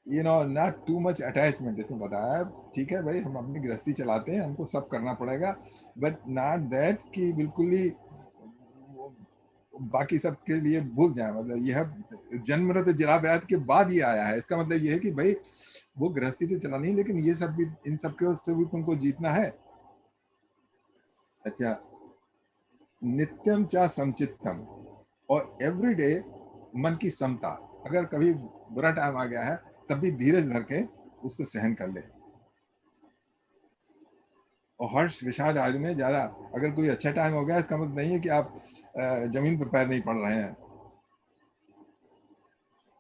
you know, not too much attachment, जैसे बताया, ठीक है भाई हम अपनी गृहस्थी चलाते हैं, हमको सब करना पड़ेगा, बट नॉट दैट कि बिल्कुल ही बाकी सब के लिए भूल जाए। मतलब यह जन्मरत जरा ब्याज के बाद ही आया है, इसका मतलब यह है कि भाई वो गृहस्थी तो चलानी है, लेकिन ये सब भी, इन सब के उससे भी तुमको जीतना है। अच्छा, नित्यम चा समचित्तम, और एवरीडे मन की समता, अगर कभी बुरा टाइम आ गया है तब भी धीरज धर के उसको सहन कर ले। और हर्ष विषाद आदि में ज्यादा, अगर कोई अच्छा टाइम हो गया इसका मतलब नहीं है कि आप जमीन पर पैर नहीं पड़ रहे हैं।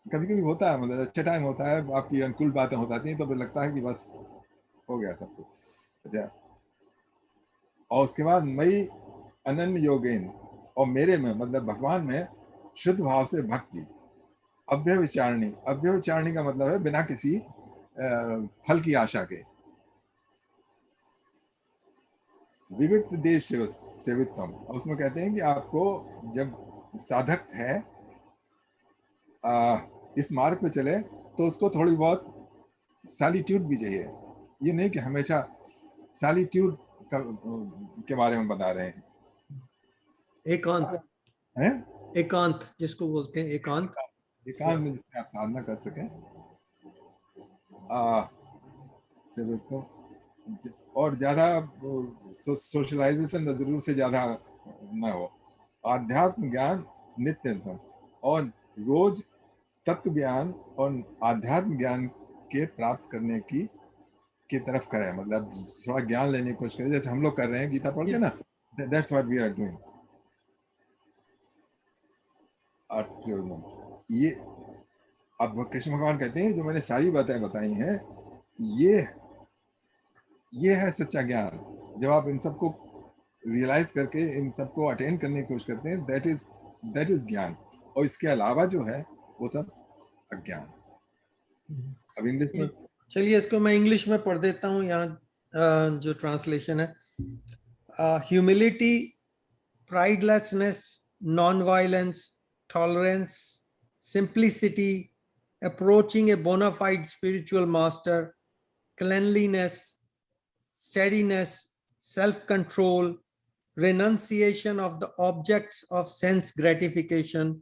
कभी कभी होता है, मतलब अच्छा टाइम होता है, आपकी अनुकूल बातें हो जाती हैं तो फिर लगता है कि बस हो गया सब कुछ। अच्छा, और उसके बाद मई अनन्य योगेन, और मेरे में मतलब भगवान में शुद्ध भाव से भक्ति, अभ्यविचारणी, अभ्यविचारणी का मतलब है बिना किसी फल की आशा के, विविक्त देश सेवित्वम, उसमें कहते हैं कि आपको जब साधक है इस मार्ग पे चले तो उसको थोड़ी बहुत सॉलिट्यूड भी चाहिए। ये नहीं कि हमेशा सॉलिट्यूड के बारे में बता रहे हैं। एकांत हैं? एकांत जिसको बोलते हैं, एकांत, एकांत में जिससे आप साधना कर सकें, और ज्यादा सोशलाइजेशन जरूर से ज्यादा न हो। आध्यात्म ज्ञान नित्यतम, और रोज तत्व ज्ञान और आध्यात्म ज्ञान के प्राप्त करने की तरफ करें, मतलब थोड़ा ज्ञान लेने की कोशिश करें, जैसे हम लोग कर रहे हैं गीता पढ़ के ना, that's what we are doing. अर्थ प्रयोजन, ये अब कृष्ण भगवान कहते हैं जो मैंने सारी बातें बताई हैं, ये है सच्चा ज्ञान। जब आप इन सबको रियलाइज करके इन सबको अटेंड करने की कोशिश करते हैं, दैट इज ज्ञान। और इसके अलावा जो है वो सब अज्ञान। अब इंग्लिश में चलिए इसको मैं इंग्लिश में पढ़ देता हूँ। यहाँ जो ट्रांसलेशन है, humility, pridelessness, non violence, tolerance, simplicity, approaching a bona fide spiritual master, cleanliness, steadiness, self-control, renunciation of the objects of sense gratification,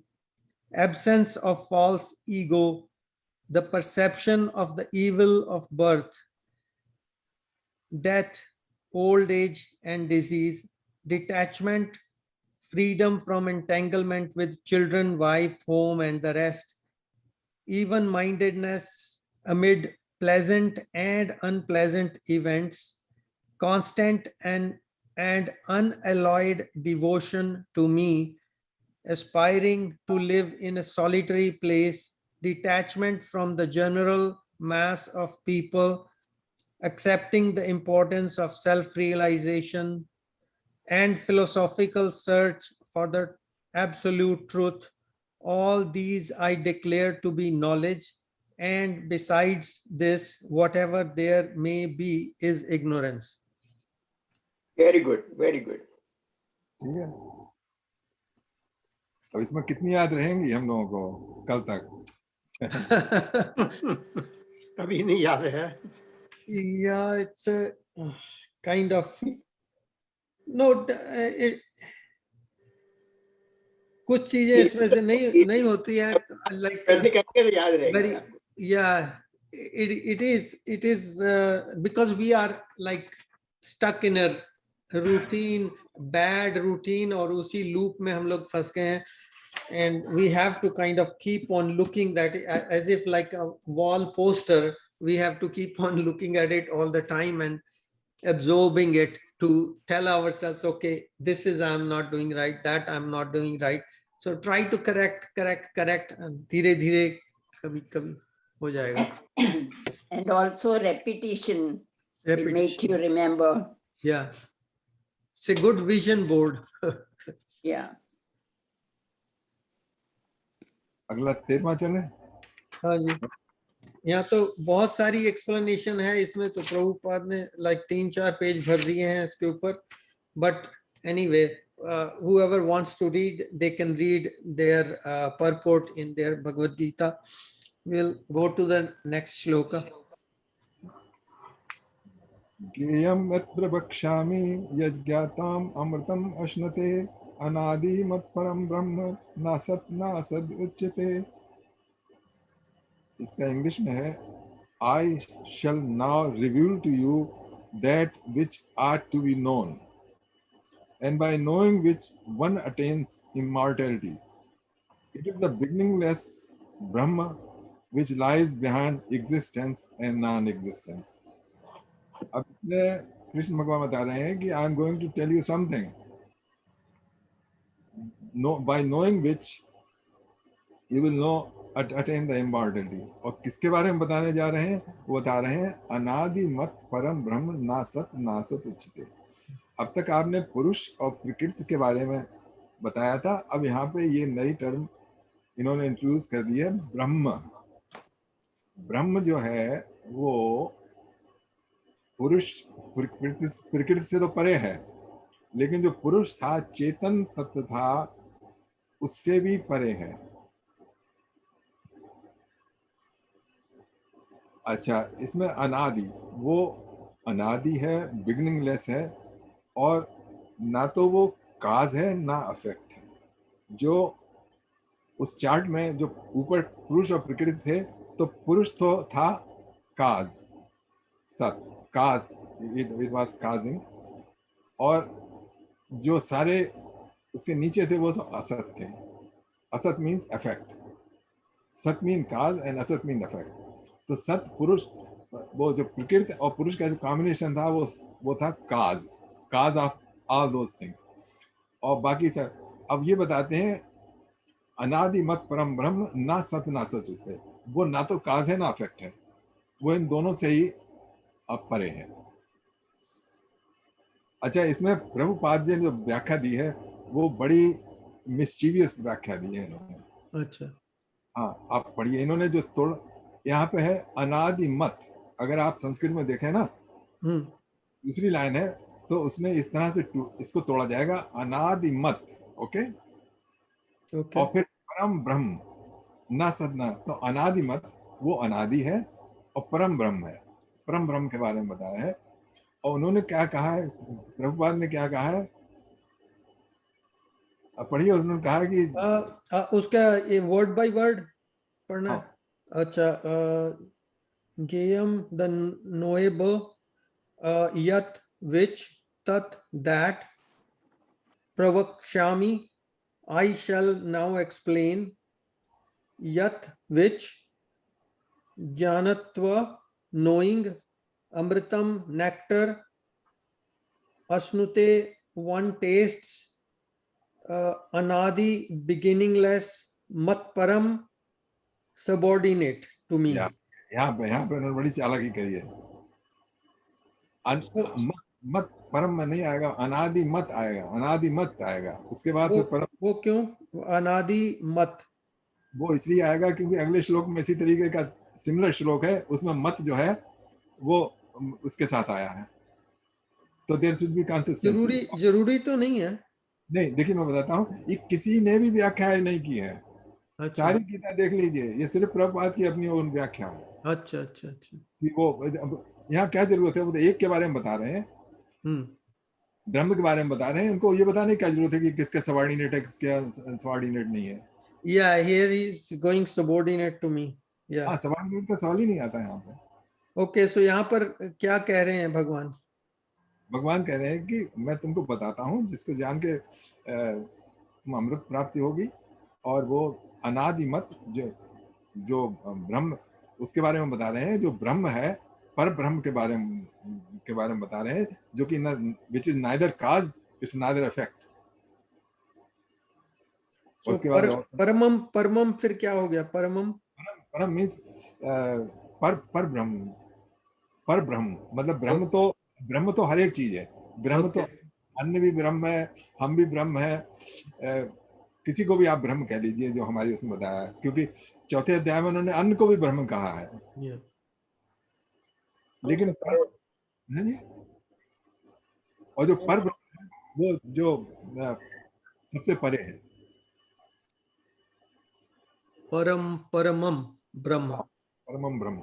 absence of false ego, the perception of the evil of birth, death, old age and disease, detachment, freedom from entanglement with children, wife, home, and the rest, even-mindedness amid pleasant and unpleasant events, constant and unalloyed devotion to me, aspiring to live in a solitary place, detachment from the general mass of people, accepting the importance of self-realization, and philosophical search for the absolute truth. All these I declare to be knowledge, and besides this, whatever there may be is ignorance. Very good, very good. ठीक है। अब इसमें कितनी याद रहेंगी हम लोगों को कल तक? अभी नहीं याद है। Yeah, it's a kind of no. कुछ चीजें इसमें से नहीं होती है, like करके तो याद रहेगा very, आपको। yeah, it is because we are like stuck in a routine, bad routine, और उसी loop में हम लोग फंस गए हैं, and we have to kind of keep on looking that as if like a wall poster. We have to keep on looking at it all the time and absorbing it. to tell ourselves, okay, this is I'm not doing right, that I'm not doing right. So try to correct, and धीरे धीरे कभी कभी हो जाएगा. And also repetition will make you remember. Yeah. It's a good vision board. Yeah. अगला 13वां चले. हाँ जी. यहाँ तो बहुत सारी एक्सप्लेनेशन है इसमें, तो प्रभुपाद ने लाइक 3-4 पेज भर दिए हैं इसके ऊपर. But anyway, whoever wants to read, they can read their purport in their Bhagavad Gita. We'll go to the next shloka. ज्ञेयं यत् प्रवक्ष्यामि यज्ञाताम् अमृतम् अश्नुते अनादि मत्परम ब्रह्म नासत् नासद् उच्यते. इसका इंग्लिश में है, I shall now reveal to you that which are to be known, and by knowing which one attains immortality. It is the beginningless Brahma which lies behind existence and non-existence. अब इसमें कृष्ण भगवान बता रहे हैं कि I am going to tell you something, by knowing which you will know attain the immortality. और किसके बारे में बताने जा रहे हैं? वो बता रहे हैं अनादि मत परम ब्रह्म नासत नासत उच्यते. अब तक आपने पुरुष और प्रकृति के बारे में बताया था. अब यहाँ पे ये नई टर्म इन्होंने इंट्रोड्यूस कर दी है, ब्रह्म. ब्रह्म जो है वो पुरुष प्रकृति से तो परे है, लेकिन जो पुरुष था, चेतन तत्व था, उससे भी परे है. अच्छा, इसमें अनादि, वो अनादि है, बिगिनिंगलेस है, और ना तो वो काज है ना अफेक्ट है. जो उस चार्ट में जो ऊपर पुरुष और प्रकृति थे, तो पुरुष तो था काज, सत, काज, इट वाज काजिंग, और जो सारे उसके नीचे थे वो सब असत थे. असत मीन्स अफेक्ट, सत मीन काज एंड असत मीन अफेक्ट. तो सत पुरुष, वो जो प्रकृति और पुरुष का जो कॉम्बिनेशन था वो था cause of all those things. और बाकी सब अब ये बताते हैं अनादि मत परम ब्रह्म ना सत ना सच उठते. वो ना तो काज है ना अफेक्ट है, वो इन दोनों से ही अब परे है. अच्छा, इसमें प्रभुपाद जी ने जो व्याख्या दी है वो बड़ी मिस्चीवियस व्याख्या दी है इन्होंने. अच्छा, हाँ, आप पढ़िए. इन्होंने जो तोड़ यहाँ पे है अनादि मत. अगर आप संस्कृत में देखें ना, दूसरी लाइन है, तो उसमें इस तरह से इसको तोड़ा जाएगा, अनादि मत. ओके. और फिर परम ब्रह्म ना सदना. तो अनादि मत वो अनादि है और परम ब्रह्म है. परम ब्रह्म के बारे में बताया है. और उन्होंने क्या कहा है, प्रभुपाद ने क्या कहा है, पढ़िए. उन्होंने कहा कि उसका ये वर्ड बाय वर्ड पढ़ना. हाँ. अच्छा, ज्ञेयम द नोएबल, यत विच तत् दैट, प्रवक्ष्यामि I shall now explain, yat which, jnanatva knowing, amritam nectar, asnute one tastes, anadi beginningless, mat param subordinate to me. यहाँ पे उन्होंने बड़ी चालाकी करी है. मत परम में नहीं आएगा, अनादि मत आएगा, अनादि मत आएगा. उसके बाद फिर परम. वो क्यों अनादि मत? वो इसलिए आएगा क्योंकि अगले श्लोक में इसी तरीके का सिमिलर श्लोक है, उसमें मत जो है वो उसके साथ आया है. तो देयर शुड बी कंसिस्टेंसी. जरूरी तो नहीं है. नहीं, देखिए मैं बताता हूँ, ये किसी ने भी व्याख्या नहीं की है. अच्छा. सारी गीता देख लीजिए, ये सिर्फ प्रभुपाद की अपनी ओन व्याख्या है. अच्छा अच्छा अच्छा. वो यहाँ क्या जरूरत है, वो तो एक के बारे में बता रहे हैं, ब्रह्म के बारे में बता रहे हैं. उनको ये बताने की क्या जरूरत है कि किसका सबऑर्डिनेट है, किसका सबऑर्डिनेट नहीं है. Yeah, here he is going subordinate to me. Yeah. हाँ, सबऑर्डिनेट का सवाल ही नहीं आता यहाँ पे. Okay, so यहाँ पर क्या कह रहे हैं भगवान? भगवान कह रहे हैं कि मैं तुमको बताता हूँ, जिसको जान के तुम अमृत प्राप्ति होगी. और वो अनादि मत जो ब्रह्म, उसके बारे में बता रहे हैं. जो ब्रह्म है, पर ब्रह्म के बारे में के बारे में बता रहे हैं, जो कि which is neither cause, it's neither effect. So, उसके बाद परमम, परमम फिर क्या हो गया? परमम, परम मीन्स पर ब्रह्म, पर ब्रह्म मतलब ब्रह्म तो हर एक चीज है। ब्रह्म तो अन्य भी ब्रह्म है, हम भी ब्रह्म है, किसी को भी आप ब्रह्म कह लीजिए, जो हमारी उसमें बताया है, क्योंकि चौथे अध्याय में उन्होंने अन्न को भी ब्रह्म कहा है। लेकिन और जो पर ब्रह्म है वो जो सबसे परे है, परमम ब्रह्म, परमम ब्रह्म,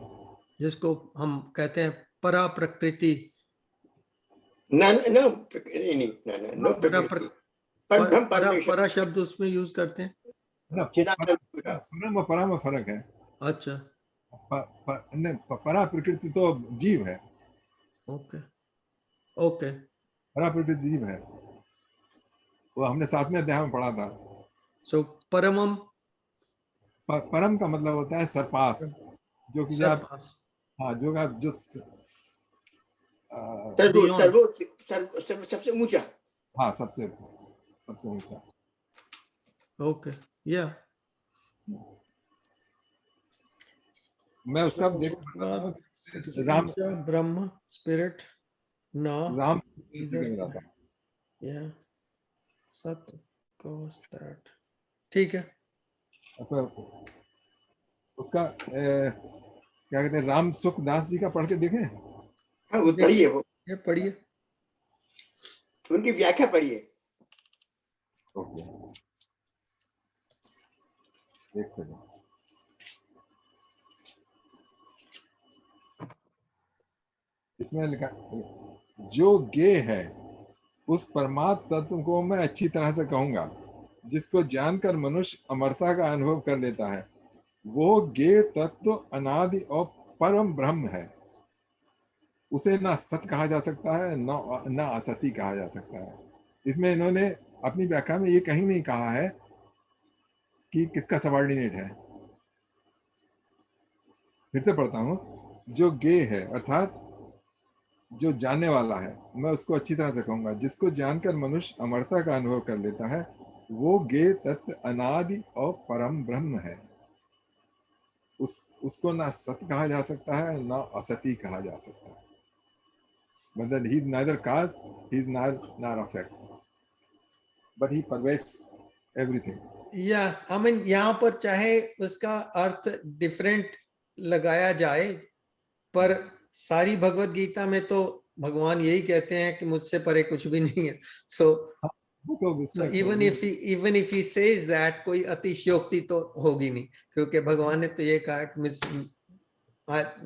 जिसको हम कहते हैं परा प्रकृति। परा शब्द उसमें यूज करते हैं। परा में फर्क है। अच्छा, परा प्रकृति तो जीव है। ओके ओके, परा प्रकृति जीव है, वो हमने 7वें अध्याय में पढ़ा था। सो परमम, परम का मतलब होता है सरपास, जो कि आप, हाँ, जो सबसे ऊंचा, हाँ, सबसे ऊंचा। ओके, या मैं उसका राम ब्रह्म स्पिरिट ना राम सत्य दैट, ठीक है। उसका क्या कहते हैं, राम सुख दास जी का पढ़ के देखें। हाँ, वो पढ़िए, वो पढ़िए, उनकी व्याख्या पढ़िए। ओके, एक सेकंड। इसमें लिखा, जो गे है उस परमात्म तत्व को मैं अच्छी तरह से कहूंगा, जिसको जानकर मनुष्य अमरता का अनुभव कर लेता है। वो गे तत्व अनादि और परम ब्रह्म है। उसे ना सत्य कहा जा सकता है, ना असती कहा जा सकता है। इसमें इन्होंने अपनी व्याख्या में ये कहीं नहीं कहा है कि किसका सबऑर्डिनेट है। फिर से पढ़ता हूं, जो गे है अर्थात जो जानने वाला है, मैं उसको अच्छी तरह से कहूंगा, जिसको जानकर मनुष्य अमरता का अनुभव कर लेता है। वो गे तत्व अनादि और परम ब्रह्म है। उसको ना सत्य कहा जा सकता है, ना असती कहा जा सकता है। मतलब he is neither cause, he is not effect, but he pervades everything. या आई मीन यहाँ पर चाहे उसका अर्थ डिफरेंट लगाया जाए, पर सारी भगवत गीता में तो भगवान यही कहते हैं कि मुझसे परे कुछ भी नहीं है। So even if he says that, कोई अतिशयोक्ति तो होगी नहीं, क्योंकि भगवान ने तो ये कहा कि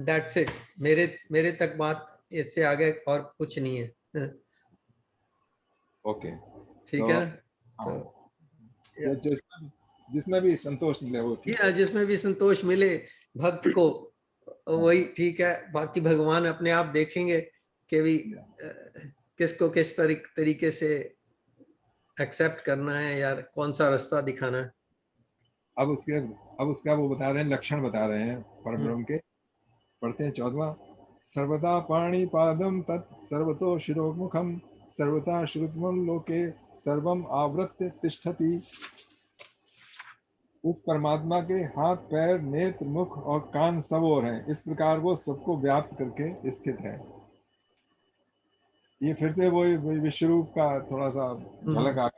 दैट्स इट, मेरे तक बात, इससे आगे और कुछ नहीं है। ओके, ठीक है, तो जिसमें भी संतोष मिले वो ठीक है। जिसमें भी संतोष मिले भक्त को वही ठीक है। बाकी भगवान अपने आप देखेंगे कि भी किसको किस तरीके से एक्सेप्ट करना है, यार कौन सा रास्ता दिखाना है। अब उसका वो बता रहे हैं, लक्षण बता रहे हैं परब्रह्म के। पढ़ते हैं 14वां। सर्वदा पाणिपादम तत् सर्वतो शिरोमुखम सर्वथा श्रुतमं लोके सर्वम आवृत्य तिष्ठति। उस परमात्मा के हाथ, पैर, नेत्र, मुख और कान सब ओर हैं। इस प्रकार वो सबको व्याप्त करके स्थित है। ये फिर से वो विश्व रूप का थोड़ा सा झलक आ गया।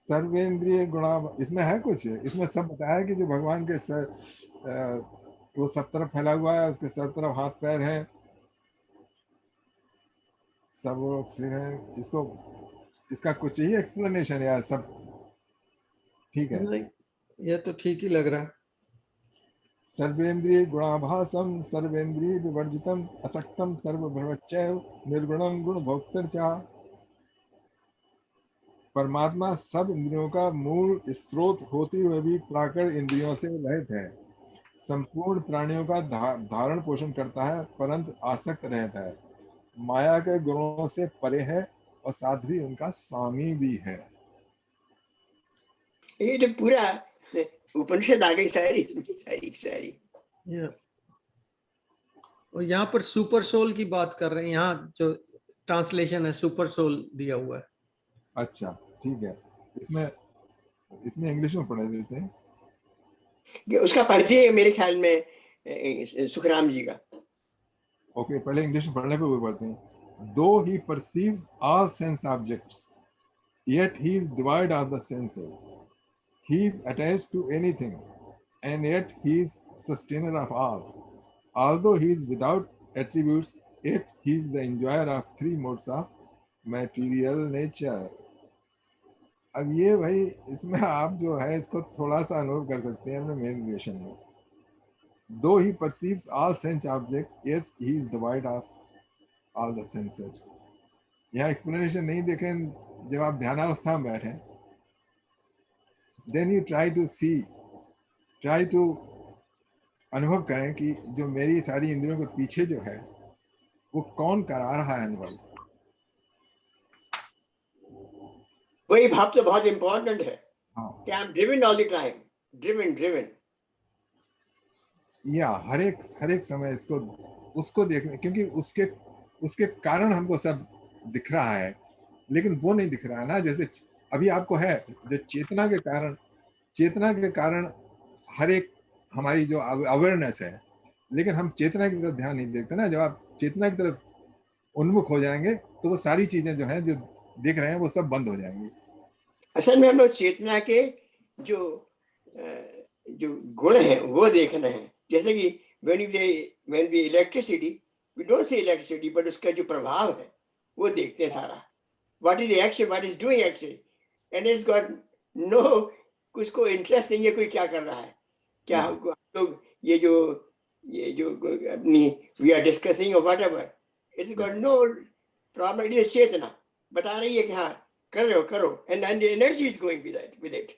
सर्वेंद्रिय गुणा, इसमें है कुछ, इसमें सब बताया कि जो भगवान के वो सब तरफ फैला हुआ है, उसके सब तरफ हाथ पैर है, सब सिर है। इसका कुछ ही एक्सप्लेनेशन यार, सब ठीक है? ये तो ठीक ही लग रहा है। सर्वेंद्रिय गुणाभासम सर्वेंद्रिय विवर्जितम असक्तम सर्वभ्रवच्चैव निर्गुणम गुण भोक्तृचा। परमात्मा सब इंद्रियों का मूल स्रोत होते हुए भी प्राकृत इंद्रियों से रहित है। संपूर्ण प्राणियों का धारण पोषण करता है, परंतु आसक्त रहता है। माया के गुणों से परे है और साथ ही उनका स्वामी भी है। ये तो पूरा उपनिषद आ गई सारी। और यहाँ पर सुपर सोल की बात कर रहे हैं, यहाँ जो ट्रांसलेशन है सुपर सोल दिया हुआ है। अच्छा ठीक है, इसमें इंग्लिश में पढ़ा देते हैं। उसका पढ़िए मेरे ख्याल में सुखराम जी का। ओके, पहले इंग्लिश में पढ़ने पे वो पढ़ते हैं। Though he perceives all sense objects yet he is devoid of the senses. He is attached to anything and yet he is sustainer of all. Although he is without attributes, yet he is the enjoyer of three modes of material nature. अब ये भाई इसमें आप जो है इसको थोड़ा सा अनुभव कर सकते हैं अपने मेडिटेशन में। Though he perceives all sense objects, yes, he is devoid of all the senses. यहाँ एक्सप्लेनेशन नहीं देखें, जब आप ध्यानावस्था में बैठे, then you try to अनुभव करें कि जो मेरी सारी इंद्रियों के पीछे जो है वो कौन करा रहा है अनुभव। वही भाव तो बहुत इंपॉर्टेंट है। हाँ, कि I am driven all the time, driven या हर एक समय उसको देखने, क्योंकि उसके कारण हमको सब दिख रहा है, लेकिन वो नहीं दिख रहा है ना। जैसे अभी आपको है जो चेतना के कारण हर एक हमारी जो अवेयरनेस है, लेकिन हम चेतना की तरफ ध्यान नहीं देते ना। जब आप चेतना की तरफ उन्मुख हो जाएंगे तो वो सारी चीजें जो हैं जो देख रहे हैं वो सब बंद हो जाएंगी। असल में हम लोग चेतना के जो गुण हैं वो देख रहे हैं। जैसे कि when we electricity, we don't see electricity, but उसका जो प्रभाव है वो देखते हैं सारा। What is the action, what is doing actually, and it's got no, उसको इंटरेस्ट नहीं है कोई क्या कर रहा है। क्या हम लोग ये जो अपनी we are discussing or whatever, it's got no problem। ये चेतना बता रही है कि हाँ कर रहे हो करो, and the energy is going with it.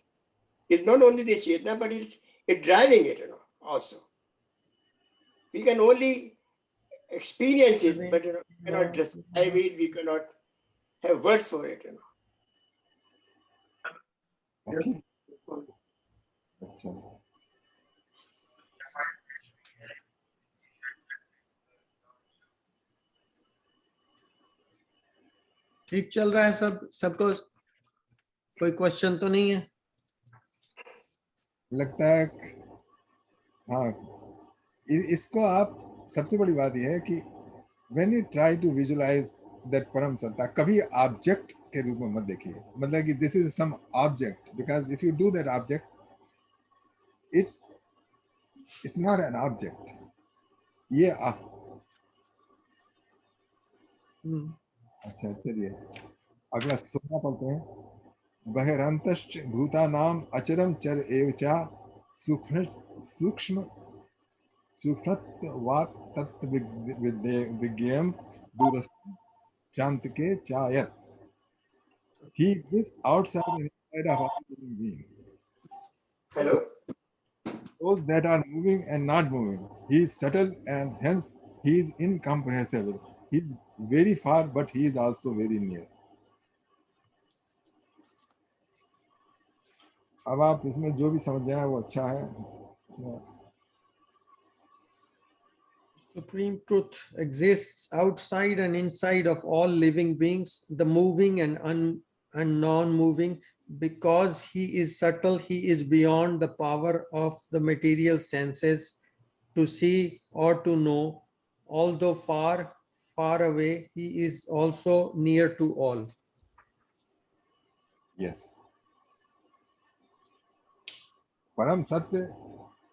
It's not only the chetna, but it's driving it, also. We can only experience it, but we cannot describe it. We cannot have words for it, Okay. अच्छा, ठीक चल रहा है सबको, कोई question तो नहीं है? लगता है हाँ। इसको आप, सबसे बड़ी बात यह है कि when you try to visualize that परम सत्ता, कभी ऑब्जेक्ट के रूप में मत देखिए। मतलब कि this is some object, because if you do that object, it's not an object. ये अच्छा चलिए अगला 16 पढ़ते हैं। बहिरंतश्च भूतानाम अचरम चर एव च सूक्ष्मत्वात् तत् विज्ञेयं दूरस्थं चान्तिके चायत्। He exists outside and inside of all living beings. Hello. Those that are moving and not moving. He is subtle and hence he is incomprehensible. He is very far, but he is also very near. अब आप इसमें जो भी समझ जाए वो अच्छा है। Supreme truth exists outside and inside of all living beings, the moving and non-moving. Because he is subtle, he is beyond the power of the material senses to see or to know. Although far, far away, he is also near to all. Yes. परम सत्य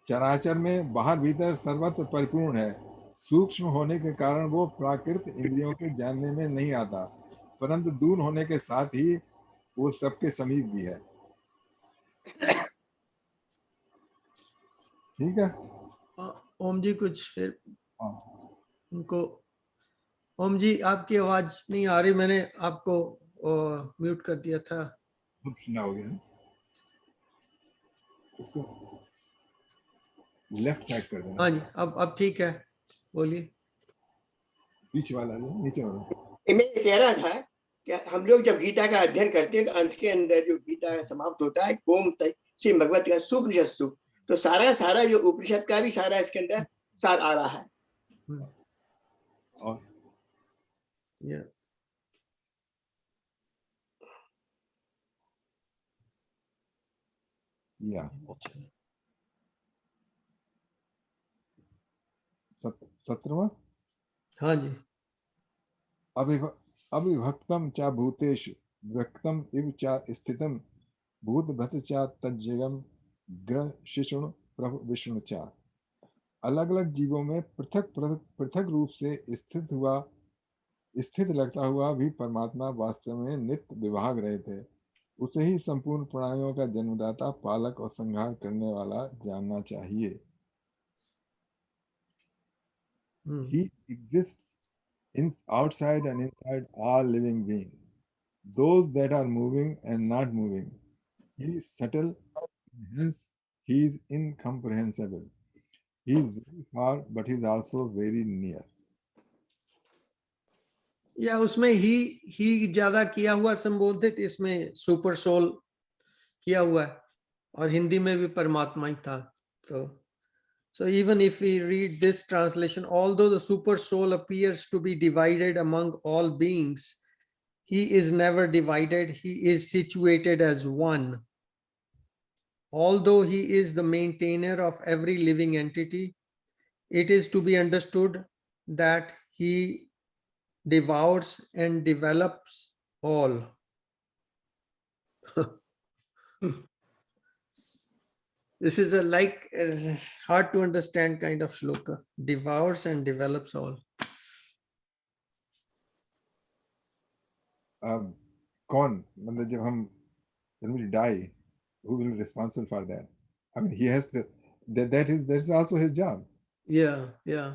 चराचर में बाहर भीतर सर्वत्र परिपूर्ण है। सूक्ष्म होने के कारण वो प्राकृत इंद्रियों के जानने में नहीं आता, परंतु दूर होने के साथ ही वो सबके समीप भी है। ठीक है ओम जी, कुछ फिर उनको, ओम जी आपकी आवाज नहीं आ रही, मैंने आपको म्यूट कर दिया था। सुना हो गया, इसको लेफ्ट साइड कर देना। हाँ जी, अब ठीक है, बोलिए। बीच वाला नीचे वाला। मैं कह रहा था कि हम लोग जब गीता का अध्ययन करते हैं तो अंत के अंदर जो गीता का समाप्त होता है ओम श्री भगवत का सुपनिषद, तो सारा जो उपनिषद का भी सारा इसके अंदर सार आ रहा है। और Yeah. या 17वां, हाँ जी। अविभक्तम च भूतेषु व्यक्तम इव च स्थितम भूतभृत च तज्जगम ग्रह शिशुण प्रभ विष्णु च। अलग अलग जीवों में पृथक पृथक रूप से स्थित लगता हुआ भी परमात्मा वास्तव में नित्य विभाग रहे थे। उसे ही संपूर्ण प्राणियों का जन्मदाता, पालक और संहार करने वाला जानना चाहिए। He exists outside and inside all living beings, those that are moving and not moving. He is subtle, hence he is incomprehensible. He is very far, but he is also very near. या उसमें ही ज्यादा किया हुआ संबोधित, इसमें super soul किया हुआ है, और हिंदी में भी परमात्मा ही था। So even if we read this translation, although the super soul appears to be divided among all beings, he is never divided. He is situated as one. Although he is the maintainer of every living entity, it is to be understood that he devours and develops all. This is a hard to understand kind of shloka. Devours and develops all. कौन, मतलब जब हम when we die, who will be responsible for that? I mean, he has to. That's also his job. Yeah, yeah.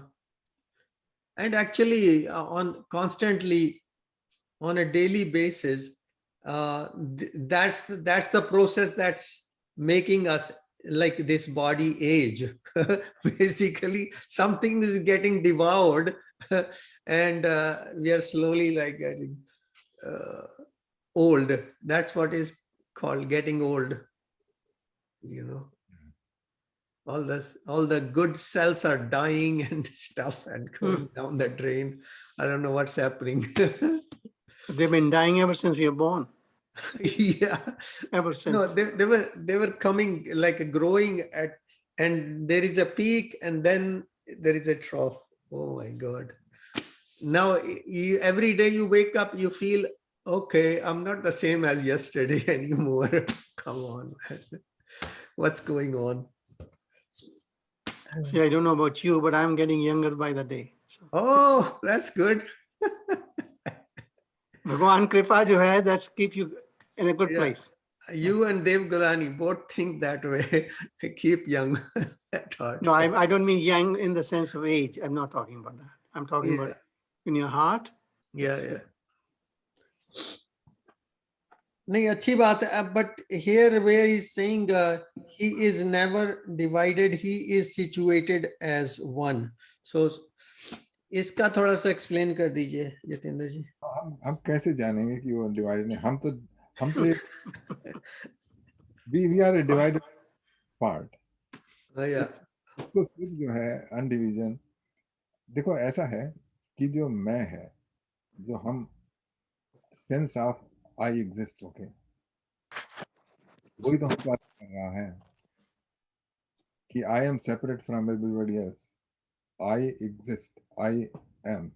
And actually, constantly on a daily basis, that's the process that's making us like this body age. Basically, something is getting devoured, and we are slowly like getting old. That's what is called getting old. You know, all the good cells are dying and stuff and going down the drain. I don't know what's happening. They've been dying ever since we were born. Yeah, Ever since. no, they were coming like growing at, and there is a peak and then there is a trough. Oh my God. Now every day you wake up, you feel, okay, I'm not the same as yesterday anymore. Come on, man. What's going on? See, I don't know about you, but I'm getting younger by the day. So. Oh, that's good. Bhagwan Kripa jo hai, that's keep you in a good place. You and Dev Gulani both think that way. Keep young at heart. No, I don't mean young in the sense of age. I'm not talking about that. I'm talking about in your heart. Yeah. नहीं, अच्छी बात है, but here where he's saying he is never divided, he is situated as one. So इसका थोड़ा सा explain कर दीजिए जितेंद्र जी। हम कैसे जानेंगे कि वो डिवाइडेड है? हम तो we are a divided part. इसको सिर्फ जो है अनडिविजन, देखो ऐसा है कि जो मैं है, जो हम sense of I exist, okay, वही तो हम बात कर रहा है कि I am separate from everybody else, I exist, I am.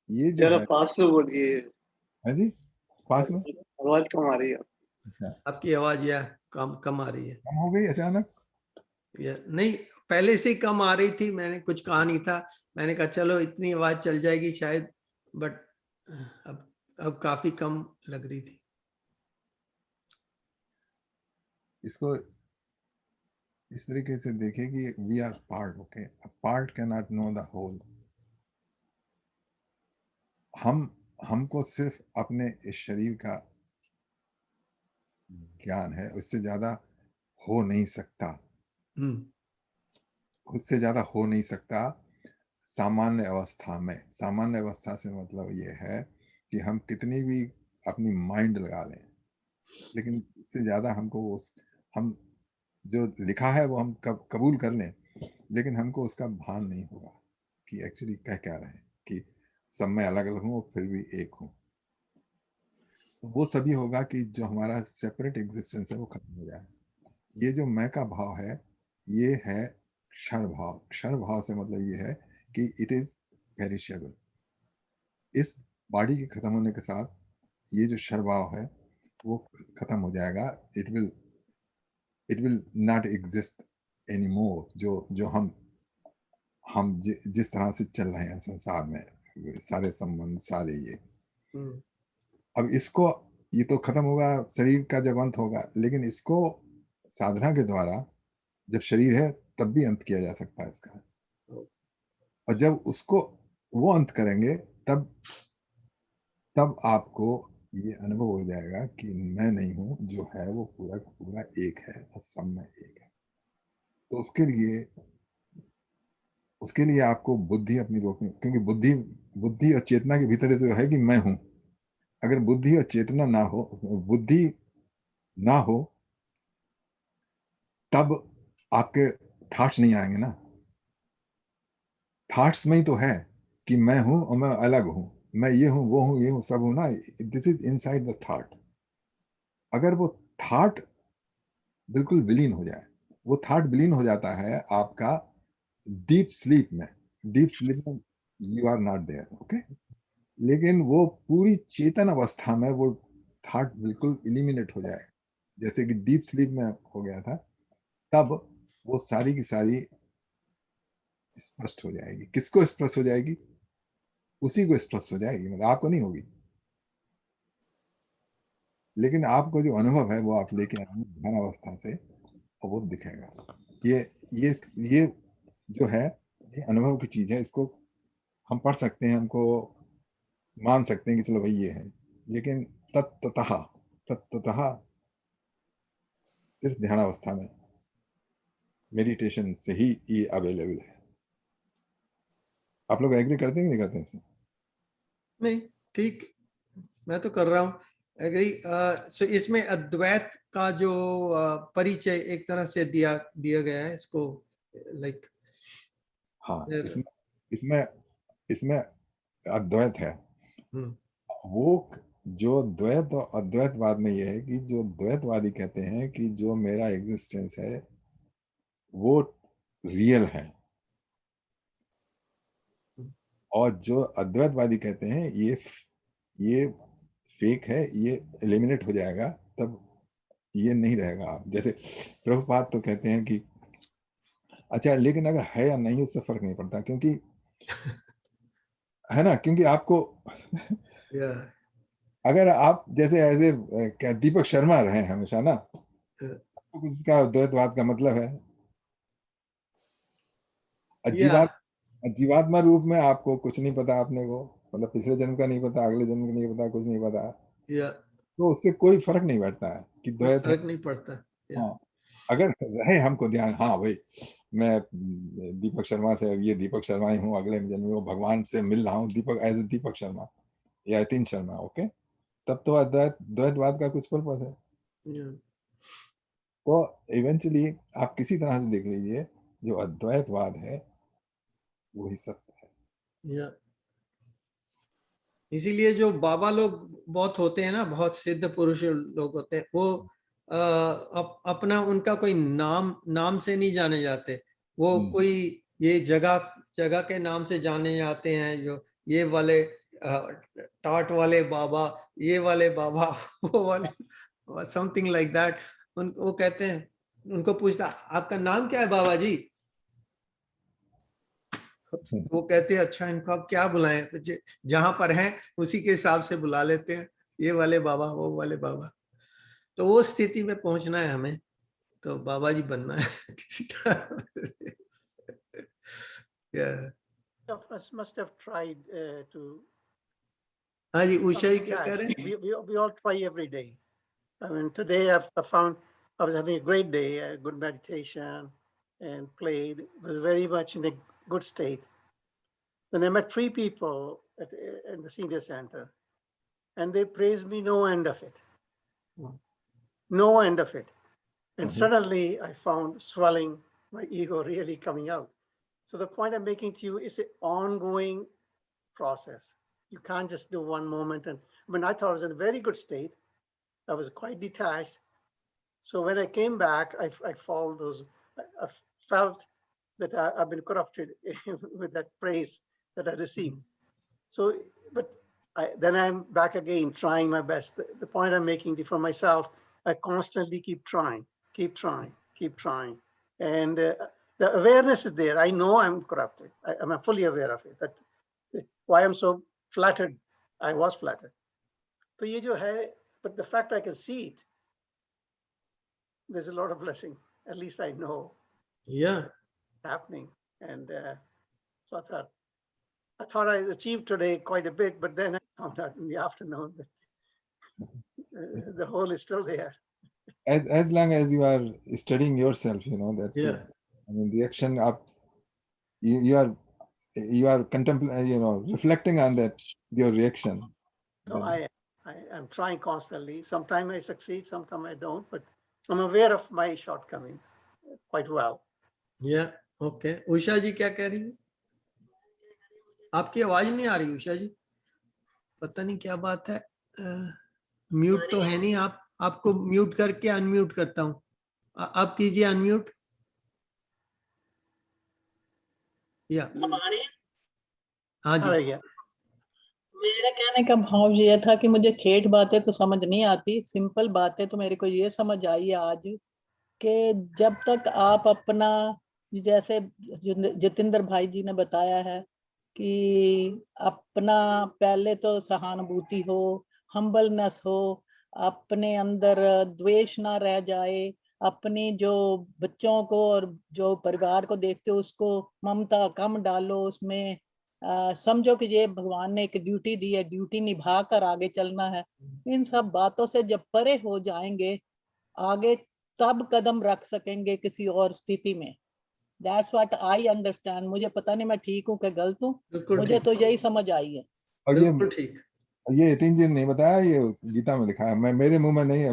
ये जो है पास से बोलिए। हाँ जी, पास में आवाज कम आ रही है। आपकी आवाज कम आ रही है। कम हो गई अचानक? नहीं, पहले से ही कम आ रही थी, मैंने कुछ कहा नहीं था, मैंने कहा चलो इतनी आवाज चल जाएगी शायद, बट अब काफी कम लग रही थी। इसको इस तरीके से देखें कि we are part, okay, a part can not know the whole. हमको सिर्फ अपने इस शरीर का ज्ञान है, उससे ज्यादा हो नहीं सकता, उससे ज्यादा हो नहीं सकता सामान्य अवस्था में। सामान्य अवस्था से मतलब ये है कि हम कितनी भी अपनी माइंड लगा लें, लेकिन इससे ज्यादा हमको हम जो लिखा है वो हम कबूल कर लें, लेकिन हमको उसका भान नहीं होगा कि एक्चुअली कह क्या रहे हैं, कि सब में अलग अलग हूँ और फिर भी एक हूँ। तो वो सभी होगा कि जो हमारा सेपरेट एग्जिस्टेंस है वो खत्म हो जाए। ये जो मैं का भाव है ये है क्षण भाव। क्षण भाव से मतलब ये है कि इट इज पेरिशेबल। इस बॉडी के खत्म होने के साथ ये जो क्षण भाव है वो खत्म हो जाएगा। It will not exist any more. जो हम जिस तरह से चल रहे हैं संसार में, सारे संबंध सारे ये, अब इसको ये तो खत्म होगा शरीर का जब अंत होगा, लेकिन इसको साधना के द्वारा जब शरीर है तब भी अंत किया जा सकता है इसका। और जब उसको वो अंत करेंगे तब आपको ये अनुभव हो जाएगा कि मैं नहीं हूं, जो है वो पूरा का पूरा एक है और सब में एक है। तो उसके लिए आपको बुद्धि अपनी रोकनी, क्योंकि बुद्धि और चेतना के भीतर जो है कि मैं हूं। अगर बुद्धि और चेतना ना हो, बुद्धि ना हो, तब आपके थॉट्स नहीं आएंगे ना। थॉट्स में ही तो है कि मैं हूं और मैं अलग हूं, मैं ये हूं वो हूं ये हूं सब हूं ना। This is inside the thought. अगर वो थॉट बिल्कुल विलीन हो जाए, वो थॉट विलीन हो जाता है आपका डीप स्लीप में। डीप स्लीप में you are not there, okay. लेकिन वो पूरी चेतन अवस्था में वो थॉट बिल्कुल इलिमिनेट हो जाए, जैसे कि डीप स्लीप में हो गया था, तब वो सारी की सारी स्पष्ट हो जाएगी। किसको स्पष्ट हो जाएगी? उसी को स्पष्ट हो जाएगी, मतलब आपको नहीं होगी। लेकिन आपको जो अनुभव है वो आप लेके आएंगे ध्यान अवस्था से और वो दिखेगा। ये जो है ये अनुभव की चीज है। इसको हम पढ़ सकते हैं, हमको मान सकते हैं कि चलो भाई ये है, लेकिन तत्वतः सिर्फ ध्यान अवस्था में मेडिटेशन से ही ये अवेलेबल है। आप लोग एग्री करते हैं कि नहीं करते हैं इससे? नहीं, ठीक, मैं तो कर रहा हूँ एग्री। सो इसमें अद्वैत का जो परिचय एक तरह से दिया गया है इसको, लाइक हाँ, इसमें इसमें अद्वैत है। वो जो द्वैत और अद्वैतवाद में ये है कि जो द्वैतवादी कहते हैं कि जो मेरा एग्जिस्टेंस है वो रियल है, और जो अद्वैतवादी कहते हैं ये फेक है, ये एलिमिनेट हो जाएगा, तब ये नहीं रहेगा। आप जैसे प्रभुपाद तो कहते हैं कि अच्छा, लेकिन अगर है या नहीं उससे फर्क नहीं पड़ता, क्योंकि है ना, क्योंकि आपको अगर आप जैसे ऐसे क्या दीपक शर्मा रहे हमेशा ना, तो कुछ इसका द्वैतवाद का मतलब है जीवात्मा रूप में आपको कुछ नहीं पता, आपने को मतलब पिछले जन्म का नहीं पता, अगले जन्म का नहीं पता, कुछ नहीं पता, तो उससे कोई फर्क नहीं पड़ता है कि द्वैत है। फर्क नहीं पड़ता। हाँ, अगर रहे हमको ध्यान, हाँ भाई मैं दीपक शर्मा से ये दीपक शर्मा ही हूँ, अगले जन्म में भगवान से मिल रहा हूँ दीपक एज ए दीपक शर्मा या यतीन शर्मा, ओके, तब तो द्वैतवाद का कुछ पर्पस है। तो इवेंचुअली आप किसी तरह से देख लीजिए, जो अद्वैतवाद है वही सत्य है। इसीलिए जो बाबा लोग बहुत होते हैं ना, बहुत सिद्ध पुरुष लोग होते हैं, वो अपना उनका कोई नाम से नहीं जाने जाते। वो कोई ये जगह के नाम से जाने जाते हैं, जो ये वाले टाट वाले बाबा, ये वाले बाबा, वो वाले समथिंग लाइक दैट। वो कहते हैं, उनको पूछता आपका नाम क्या है बाबा जी? वो कहते हैं अच्छा इनको अब क्या बुलाएं, जहां पर हैं उसी के हिसाब से बुला लेते हैं, ये वाले बाबा वो वाले बाबा। तो वो स्थिति में पहुंचना है हमें, तो बाबा जी बनना है किसी का। Of us must have tried to. हाँ जी, उषा जी क्या कह रहे हैं? We all try every day. I mean, today I found I was having a great day, a good meditation, and played. Was very much in a good state. Then I met 3 people in the senior center, and they praised me no end of it. No end of it. And suddenly I found swelling, my ego really coming out. So the point I'm making to you is an ongoing process. You can't just do one moment. And I mean, I thought I was in a very good state. I was quite detached. So when I came back, I followed those. I felt that I've been corrupted with that praise that I received. So, but then I'm back again, trying my best. The point I'm making for myself, I constantly keep trying. And the awareness is there. I know I'm corrupted. I'm fully aware of it. That why I'm so flattered. I was flattered. So ye jo hai, but the fact I can see it, there's a lot of blessing. At least I know. Yeah. Happening. And so I thought I achieved today quite a bit, but then I found out in the afternoon that the whole is still there. As long as you are studying yourself, that's Yeah. good. I mean, reaction up, you are contemplating, reflecting on that, your reaction. No, I'm trying constantly. Sometimes I succeed, sometimes I don't, but I'm aware of my shortcomings quite well. Yeah. Okay. Usha जी क्या कह रही है? आपकी आवाज नहीं आ रही उषा जी, पता नहीं क्या बात है। म्यूट तो है नहीं, आपको म्यूट करके अनम्यूट करता हूँ, आप कीजिए अनम्यूट। या हाँ जी। मेरा कहने का भाव ये था कि मुझे ठेठ बातें तो समझ नहीं आती, सिंपल बातें तो मेरे को ये समझ आई आज कि जब तक आप अपना, जैसे जितेंद्र भाई जी ने बताया है कि अपना पहले तो सहानुभूति हो, हम्बलनेस हो, अपने अंदर द्वेष ना रह जाए, अपनी जो बच्चों को और जो परिवार को देखते हो उसको ममता कम डालो, उसमें समझो कि ये भगवान ने एक ड्यूटी दी है, ड्यूटी निभा कर आगे चलना है। इन सब बातों से जब परे हो जाएंगे आगे तब कदम रख सकेंगे किसी और स्थिति में। That's what I understand. मुझे पता नहीं मैं ठीक हूँ कि गलत हूँ, मुझे तो यही समझ आई है। और ये यतीन जी ने नहीं बताया, ये गीता में लिखा है, मैं मेरे मुंह में नहीं है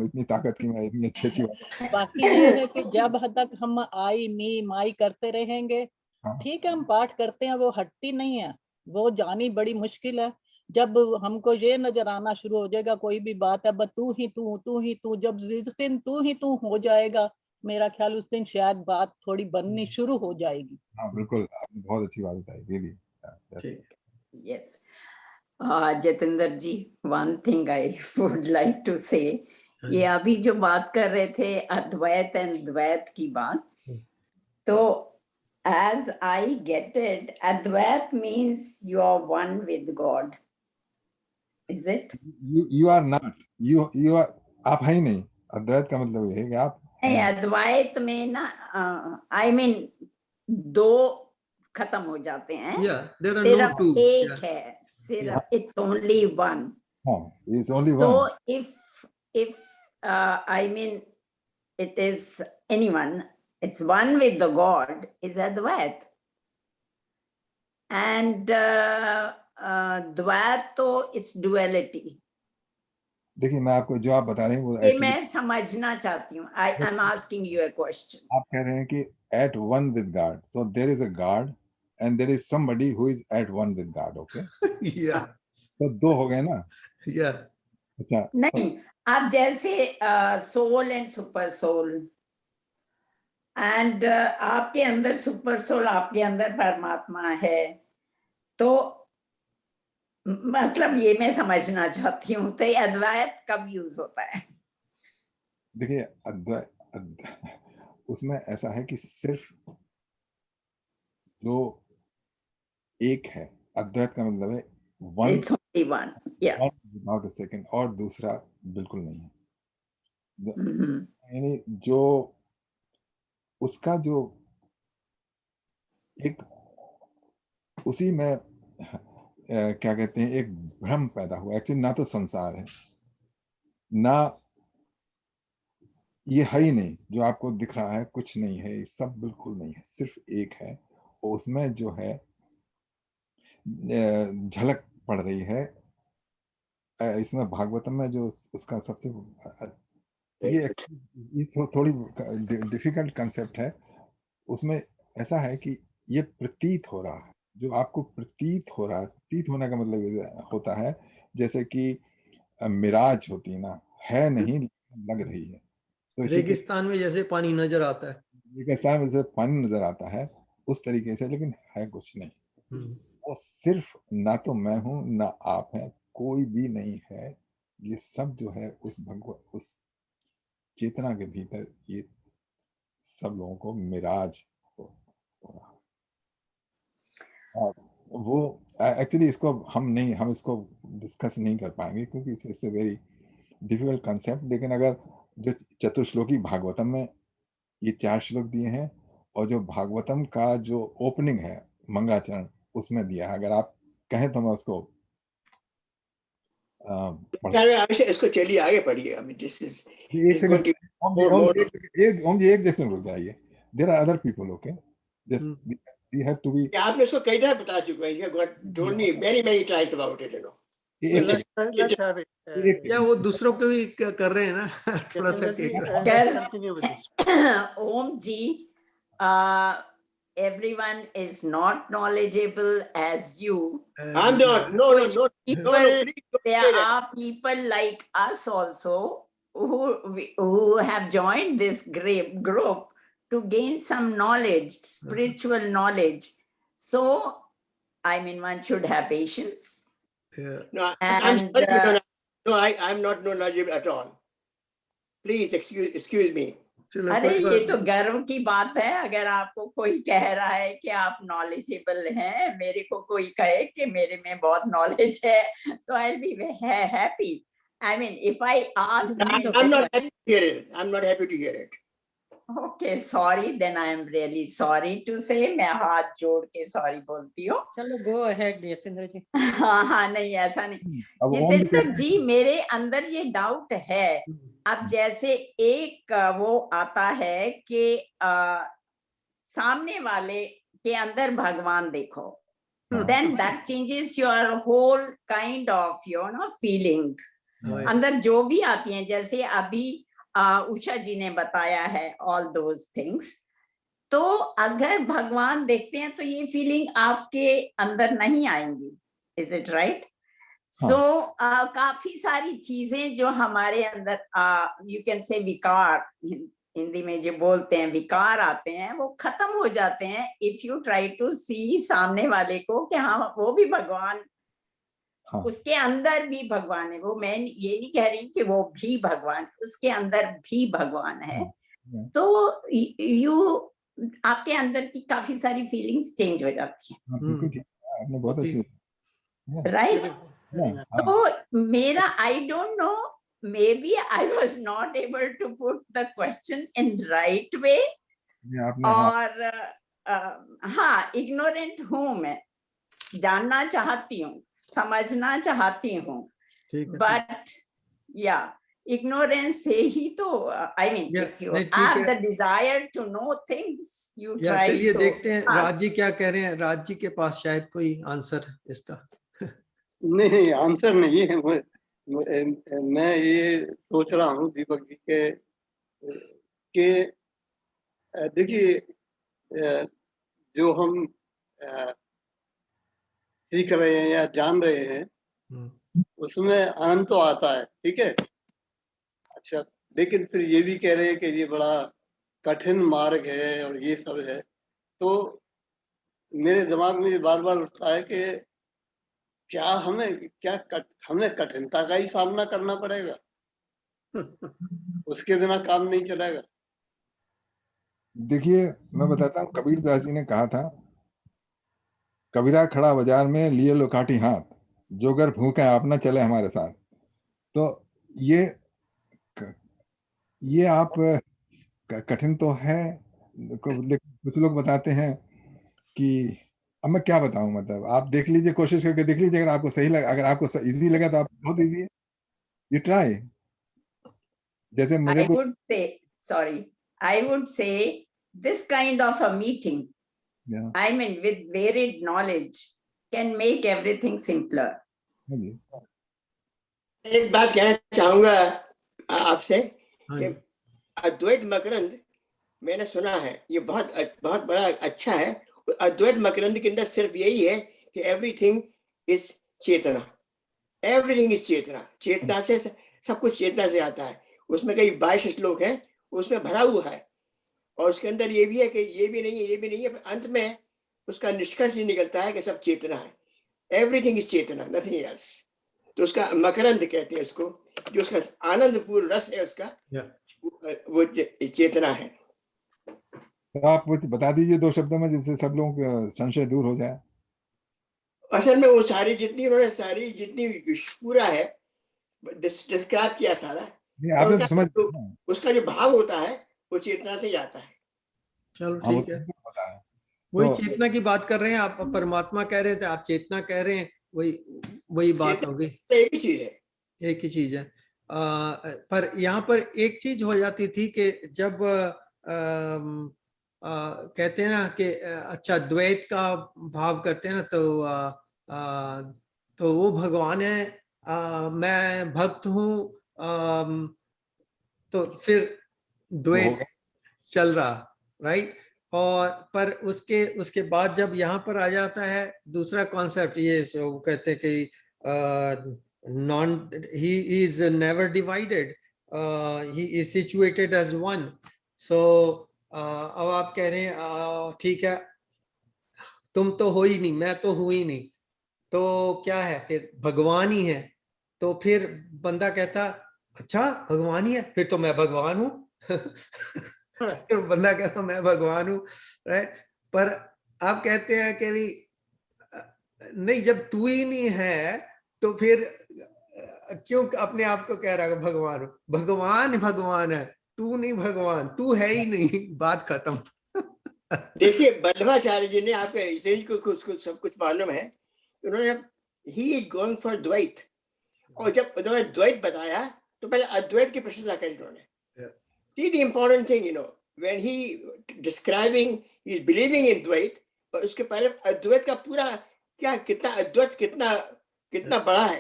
इतनी ताकत की मैं इतनी अच्छी बात। बाकी ये है कि जब तक हम आई मी माई करते रहेंगे, ठीक है, हम पाठ करते हैं, वो हटती नहीं है, वो जानी बड़ी मुश्किल है। जब हमको ये नजर आना शुरू हो जाएगा कोई भी बात है, बस तू ही तू, जब जिस दिन तू ही तू हो जाएगा, मेरा ख्याल उस दिन शायद बात थोड़ी बननी शुरू हो जाएगी। हाँ बिल्कुल, आपने बहुत अच्छी बात बताई, really. Yes. Jitendra ji, one thing I would like to say, ये अभी जो बात कर रहे थे अद्वैत एंड द्वैत की बात, तो as I get it, Advait means you are one with God. Is it? You are not. You are. आप है ही नहीं। अद्वैत का मतलब ये है कि आप नहीं, अद्वैत में ना, I mean दो खत्म हो जाते हैं। Yeah, there are no two. एक है, सिर्फ it's only one. हाँ, it's only one. So if I mean it is anyone, it's one with the God is Advait. And Dvait तो it's duality. देखिए मैं आपको जो आप बता रहे हैं वो ये मैं समझना चाहती हूँ. I am asking you a question. आप कह रहे हैं कि at one with God. So there is a God and there is somebody who is at one with God. Okay? Yeah. तो दो हो गए ना? Yeah. अच्छा. नहीं, आप जैसे soul and super soul. And आपके अंदर सुपर सोल, आपके अंदर परमात्मा है, तो मतलब ये मैं समझना चाहती हूँ, तो अद्वैत कब यूज होता है? देखिए अद्वैत उसमें ऐसा है कि सिर्फ जो एक है, अद्वैत का मतलब है one, It's only one. Yeah. One without a second, और दूसरा बिल्कुल नहीं है। यानी जो उसका जो एक उसी में क्या कहते हैं एक भ्रम पैदा हुआ। एक्चुअली ना तो संसार है, ना ये है ही नहीं, जो आपको दिख रहा है कुछ नहीं है, सब बिल्कुल नहीं है, सिर्फ एक है। और उसमें जो है झलक पड़ रही है। इसमें भागवतम में जो उसका सबसे ये थोड़ी डिफिकल्ट कंसेप्ट है। उसमें ऐसा है कि ये प्रतीत हो रहा है, जो आपको प्रतीत हो रहा है, प्रतीत होने का मतलब ये होता है जैसे कि मिराज होती है ना, है नहीं लग रही है। तो इसी के रेगिस्तान में जैसे पानी नजर आता है, रेगिस्तान में जैसे पानी नजर आता है उस तरीके से, लेकिन है कुछ नहीं। वो सिर्फ ना तो मैं हूं ना आप हैं, कोई भी नहीं है। ये सब जो है उस उस चेतना के भीतर, ये सब लोगों को मिराज हो रहा है। और वो एक्चुअली इसको हम इसको डिस्कस नहीं कर पाएंगे क्योंकि it's a very difficult concept. लेकिन अगर जो चतुश्लोकी भागवतम में ये 4 श्लोक दिए हैं और जो भागवतम का जो ओपनिंग है मंगलाचरण उसमें दिया है, अगर आप कहें तो मैं उसको इसको चलिए आगे पढ़िए। I mean, this is going to ओम जी एक सेकंड रुक जाइए। There are other people, okay, just we have to be. आपने इसको कई दफा बता चुके हैं। You have told me many times about it, you know. Let's have it. क्या वो दूसरों को भी कर रहे हैं ना थोड़ा सा Let's continue with this. Om ji, everyone is not knowledgeable as you. I'm not. No. People, please don't there say that. are people like us also who have joined this group to gain some knowledge, spiritual knowledge. So, I mean, one should have patience. No, I'm And, sorry, no, I'm not knowledgeable at all. Please excuse me. अरे ये तो गर्व की बात है। अगर आपको कोई कह रहा है कि आप नॉलेजेबल हैं, मेरे को कोई कहे कि मेरे में बहुत नॉलेज है, तो I'll be happy. I mean, if I ask, I'm not happy to hear it. I'm not happy to hear it. Okay, sorry, then I am really sorry to say. मैं हाथ जोड़ के सॉरी बोलती हूँ। चलो go ahead Jitendra जी। हाँ नहीं, ऐसा नहीं। जितेंद्र जी, मेरे अंदर ये डाउट है। अब जैसे एक वो आता है कि सामने वाले के अंदर भगवान देखो, then that changes your whole kind of feeling. अंदर जो भी आती हैं, जैसे अभी उषा जी ने बताया है all those things, तो अगर भगवान देखते हैं तो ये फीलिंग आपके अंदर नहीं आएंगी। Is it right? So काफी सारी चीजें जो हमारे अंदर you can say विकार, हिंदी में जो बोलते हैं विकार आते हैं, वो खत्म हो जाते हैं if you try to see सामने वाले को कि हाँ वो भी भगवान, उसके अंदर भी भगवान है। वो मैं ये नहीं कह रही कि वो भी भगवान, उसके अंदर भी भगवान है। तो आपके अंदर की काफी सारी फीलिंग्स चेंज हो जाती हैं। आपने बहुत अच्छी, राइट। तो मेरा I don't know, maybe I was not able to put the question in right way, और हाँ इग्नोरेंट हूँ मैं, जानना चाहती हूँ, समझना चाहती हूँ, बट या ignorance से ही तो I mean if you have the desire to know things you try चलिए to देखते हैं राज जी क्या कह रहे हैं। राज जी के पास शायद कोई आंसर इसका नहीं, आंसर नहीं है। मैं ये सोच रहा हूँ दीपक जी के देखिए जो हम सीख रहे हैं या जान रहे हैं उसमें आनंद तो आता है, ठीक है, अच्छा, लेकिन फिर ये भी कह रहे हैं कि ये बड़ा कठिन मार्ग है और ये सब है, तो मेरे दिमाग में बार बार उठता है कि क्या हमें कठिनता का ही सामना करना पड़ेगा, उसके बिना काम नहीं चलेगा। देखिए मैं बताता हूँ, कबीरदास जी ने कहा था, कबीरा खड़ा बाजार में लिए लो काठी हाथ, जोगर भूखे आप ना चले हमारे साथ। तो ये आप कठिन तो है, कुछ लोग बताते हैं कि अब मैं क्या बताऊं, मतलब आप देख लीजिए, कोशिश करके देख लीजिए, अगर आपको सही लगा, अगर आपको इजी लगा तो आप बहुत इजी है, यू ट्राई। जैसे मुझे I would say this kind of a meeting, I mean with varied knowledge, can make everything simpler. एक बात कहना चाहूंगा आपसे कि अद्वैत मकरंद मैंने सुना है, ये बहुत बड़ा अच्छा है, अद्वैत मकरंद के अंदर सिर्फ यही है कि एवरीथिंग इज चेतना, एवरीथिंग इज चेतना, चेतना से सब कुछ चेतना से आता है। उसमें कई 22 श्लोक हैं, उसमें भरा हुआ है, और उसके अंदर ये भी है कि ये भी नहीं है, ये भी नहीं है, पर अंत में उसका निष्कर्ष निकलता है कि सब चेतना है, एवरीथिंग इज चेतना, नथिंग एल्स। तो उसका मकरंद कहते हैं उसको, जो उसका आनंदपूर्ण रस है उसका, वो चेतना है। तो आप कुछ बता दीजिए 2 शब्दों में, जिससे सब लोगों का संशय दूर हो जाए। असल में वो सारी जितनी उन्होंने सारी जितनी पूरा है डिस्क्राइब किया सारा, आप तो समझ उसका जो भाव होता है वो चेतना से ही आता है। चलो ठीक है, वही चेतना की बात कर रहे हैं आप, परमात्मा कह रहे थे, आप चेतना कह रहे हैं, वही बात होगी, एक ही चीज है, एक ही चीज है। पर यहाँ पर एक चीज हो जाती थी कि जब कहते हैं ना कि अच्छा द्वैत का भाव करते हैं ना, तो वो भगवान है, मैं भक्त हूँ, तो फिर द्वैत चल रहा, राइट। और पर उसके बाद जब यहाँ पर आ जाता है दूसरा कॉन्सेप्ट, ये वो कहते हैं कि he is never divided, he is situated as one. So अब आप कह रहे हैं ठीक है, तुम तो हो ही नहीं, मैं तो हूं ही नहीं, तो क्या है फिर, भगवान ही है। तो फिर बंदा कहता अच्छा भगवान ही है, फिर तो मैं भगवान हूं। फिर बंदा कहता मैं भगवान हूं, राइट। पर आप कहते हैं कि भी नहीं, जब तू ही नहीं है तो फिर क्यों अपने आप को कह रहा है भगवान हूं? भगवान भगवान है, तू नहीं भगवान, तू है ही नहीं, बात खत्म। देखिए बल्लभाचार्य जी ने, आपको कुछ सब कुछ मालूम है, उन्होंने ही इज गोइंग फॉर द्वैत, और जब उन्होंने द्वैत बताया तो पहले अद्वैत की प्रशंसा करी उन्होंने। See the important thing, when he describing, he is believing in द्वैत, और उसके पहले अद्वैत का पूरा क्या, कितना अद्वैत कितना बड़ा है,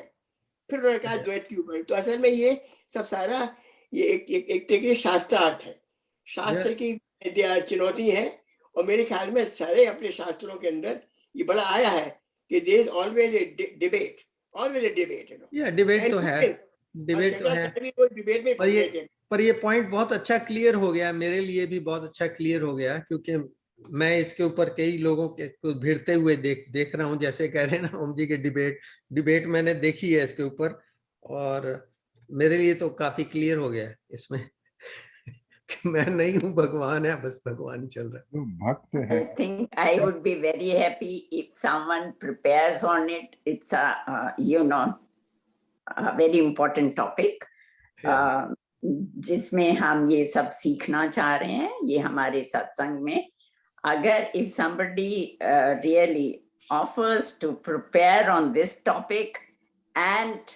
फिर उन्होंने कहा द्वैत के ऊपर। तो असल में ये सब सारा ये एक तरह की शास्त्रार्थ है, शास्त्र की चुनौती है, और मेरे ख्याल में सारे अपने शास्त्रों के अंदर ये बड़ा आया है कि there is always a debate, debate तो है, डिबेट तो है, पर ये पॉइंट बहुत अच्छा क्लियर हो गया, मेरे लिए भी बहुत अच्छा क्लियर हो गया, क्योंकि मैं इसके ऊपर कई लोगों के भिड़ते हुए देख रहा हूँ, जैसे कह रहे हैं ना ओम जी के डिबेट मैंने देखी है इसके ऊपर, और मेरे लिए तो काफी क्लियर हो गया है इसमें कि मैं नहीं हूँ, भगवान है, बस भगवान ही चल रहा है, भक्त है। I think I would be very happy if someone prepares on it. It's a very important topic. जिसमें हम ये सब सीखना चाह रहे हैं, ये हमारे सत्संग में अगर if somebody really offers to prepare on this topic and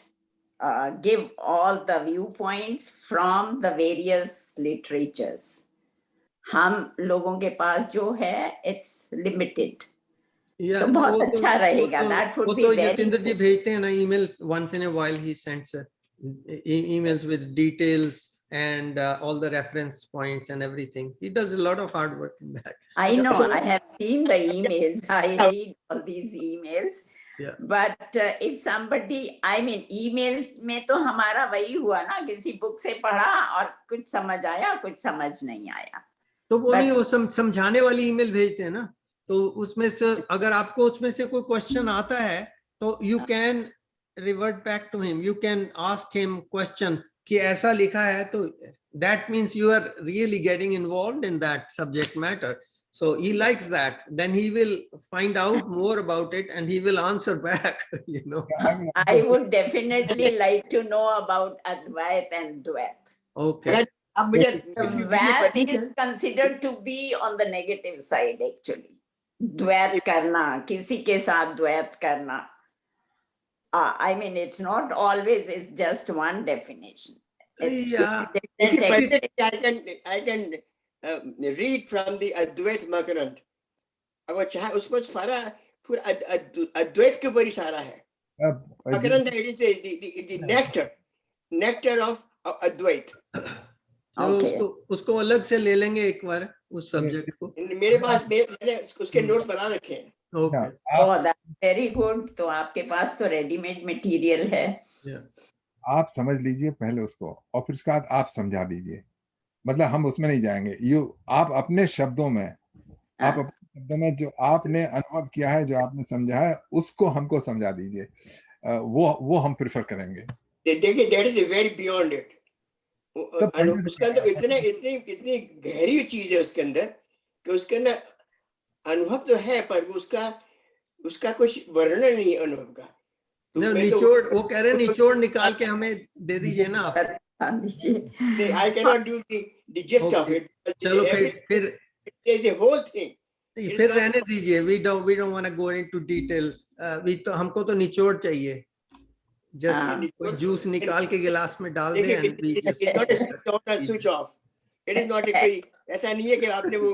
give all the viewpoints from the various literatures, हम लोगों के पास जो है it's limited, तो बहुत अच्छा रहेगा। That would be very Yatendra जी भेजते हैं ना email, once in a while he sends emails with details and all the reference points and everything. He does a lot of hard work in that. I know, I have seen the emails, I read all these emails. Yeah. But if somebody, I mean emails में तो हमारा वही हुआ ना, किसी book से पढ़ा और कुछ समझ आया, कुछ समझ नहीं आया, तो वो नहीं, वो समझाने वाली ईमेल भेजते हैं ना, तो उसमें से अगर आपको उसमें से कोई क्वेश्चन आता है तो you can revert back to him, you can ask him question कि ऐसा लिखा है, तो that means you are really getting involved in that subject matter. So he likes that. Then he will find out more about it and he will answer back. I would definitely like to know about Advait and Dvait. Okay. Dvait is considered to be on the negative side actually. Dvait karna, kisi ke saath dvait karna. I mean, it's not always, it's just one definition. Yeah. I can read from the Advait Makarand. अब चाहे उसमें सारा पूरा अद्वैत के ऊपर ही सारा है. Makarand is the nectar of Advait. चलो Okay. उसको अलग से ले लेंगे एक बार उस सब्जेक्ट को। मेरे पास मैंने उसके नोट बना रखे हैं। Okay, Oh, that's very good. तो आपके पास तो रेडीमेड मटेरियल है। आप समझ लीजिए पहले उसको, और फिर उसके बाद आप समझा दीजिए। मतलब हम उसमें नहीं जाएंगे, आप अपने शब्दों में, आप अपने शब्दों में जो आपने अनुभव किया है, जो आपने समझा है, उसको हमको समझा दीजिए। वो हम प्रेफर करेंगे। देखिए, that is very beyond it. उसके अंदर इतनी गहरी चीज है उसके अंदर, कि उसके अंदर अनुभव तो है, पर उसका कुछ वर्णन नहीं अनुभव का। तो निचोड़, वो कह रहे हैं निचोड़ निकाल के हमें दे दीजिए ना आप। I cannot do the gist of it. चलो फिर there's a whole thing. फिर रहने दीजिए। we don't want to go into detail. तो हमको तो निचोड़ चाहिए। जस्ट कोई जूस निकाल के गिलास में डाल दें। It's not a switch on and switch off. It is not a कोई ऐसा नहीं है कि आपने वो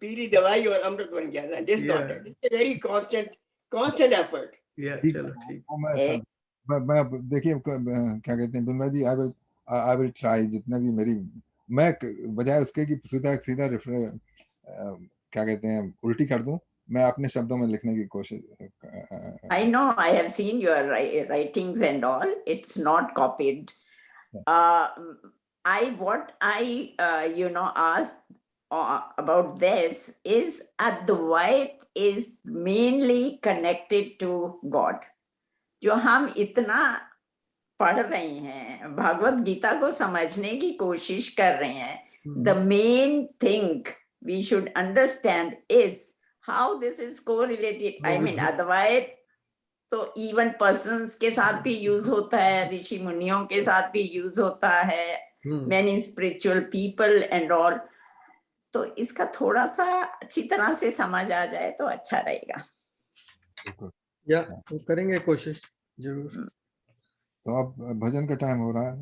पीली दवाई और अमृत बन गया ना। This is not it. It's a very constant effort. चलो ठीक। मैं देखिए क्या कहते हैं बिमला जी, आई विल ट्राई जितना भी मेरी, मैं बजाय उसके कि सीधा क्या कहते हैं उल्टी कर दूं, मैं अपने शब्दों में लिखने की कोशिश। I know, I have seen your writings and all. It's not copied. What I asked about this is Advait is mainly connected to God. जो हम इतना पढ़ रहे हैं, भगवत गीता को समझने की कोशिश कर रहे हैं, the main thing we should understand is how this is correlated. I mean, Advait तो even persons के साथ भी यूज होता है, ऋषि मुनियों के साथ भी यूज होता है, many spiritual people and all. तो इसका थोड़ा सा अच्छी तरह से समझ आ जाए तो अच्छा रहेगा। या करेंगे कोशिश जरूर। तो अब भजन का टाइम हो रहा है।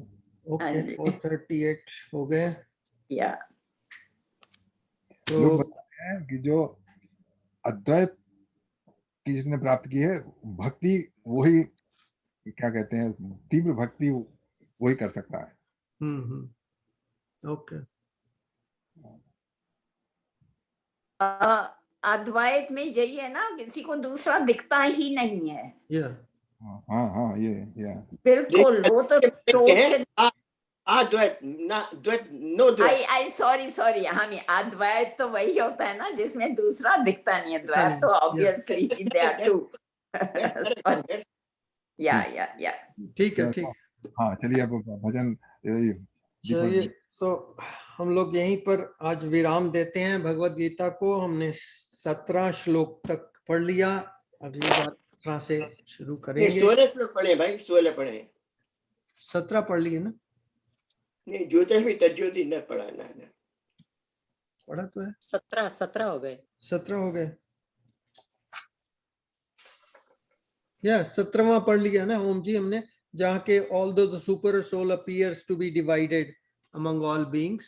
ओके, 4:38 हो गए। या लोग बताते हैं कि जो अद्वैत की जिसने प्राप्त की है भक्ति, वही क्या कहते हैं तीव्र भक्ति वही कर सकता है। ओके। अद्वैत में यही है ना, किसी को दूसरा दिखता ही नहीं है। हाँ ये बिल्कुल, वो तो टोटल अद्वैत ना, द्वैत नो द्वैत। सॉरी हम अद्वैत तो वही होता है ना जिसमें दूसरा दिखता नहीं है। द्वैत तो ऑब्वियसली दे आर टू। या ठीक है, ठीक। हाँ चलिए अब भजन। चलिए, तो हम लोग यहीं पर आज विराम देते हैं। भगवत गीता को हमने 17 श्लोक तक पढ़ लिया। अगली बार 17 से शुरू करेंगे। 16 श्लोक पढ़े भाई, 16 पढ़े। 17 पढ़ लिए ना? नहीं, ज्योतिष भी तज्योति न पढ़ा ना। पढ़ा तो है। 17 हो गए। 17 हो गए या 17वां पढ़ लिया ना ओम जी हमने, जहाँ के although the super soul appears to be divided among all beings,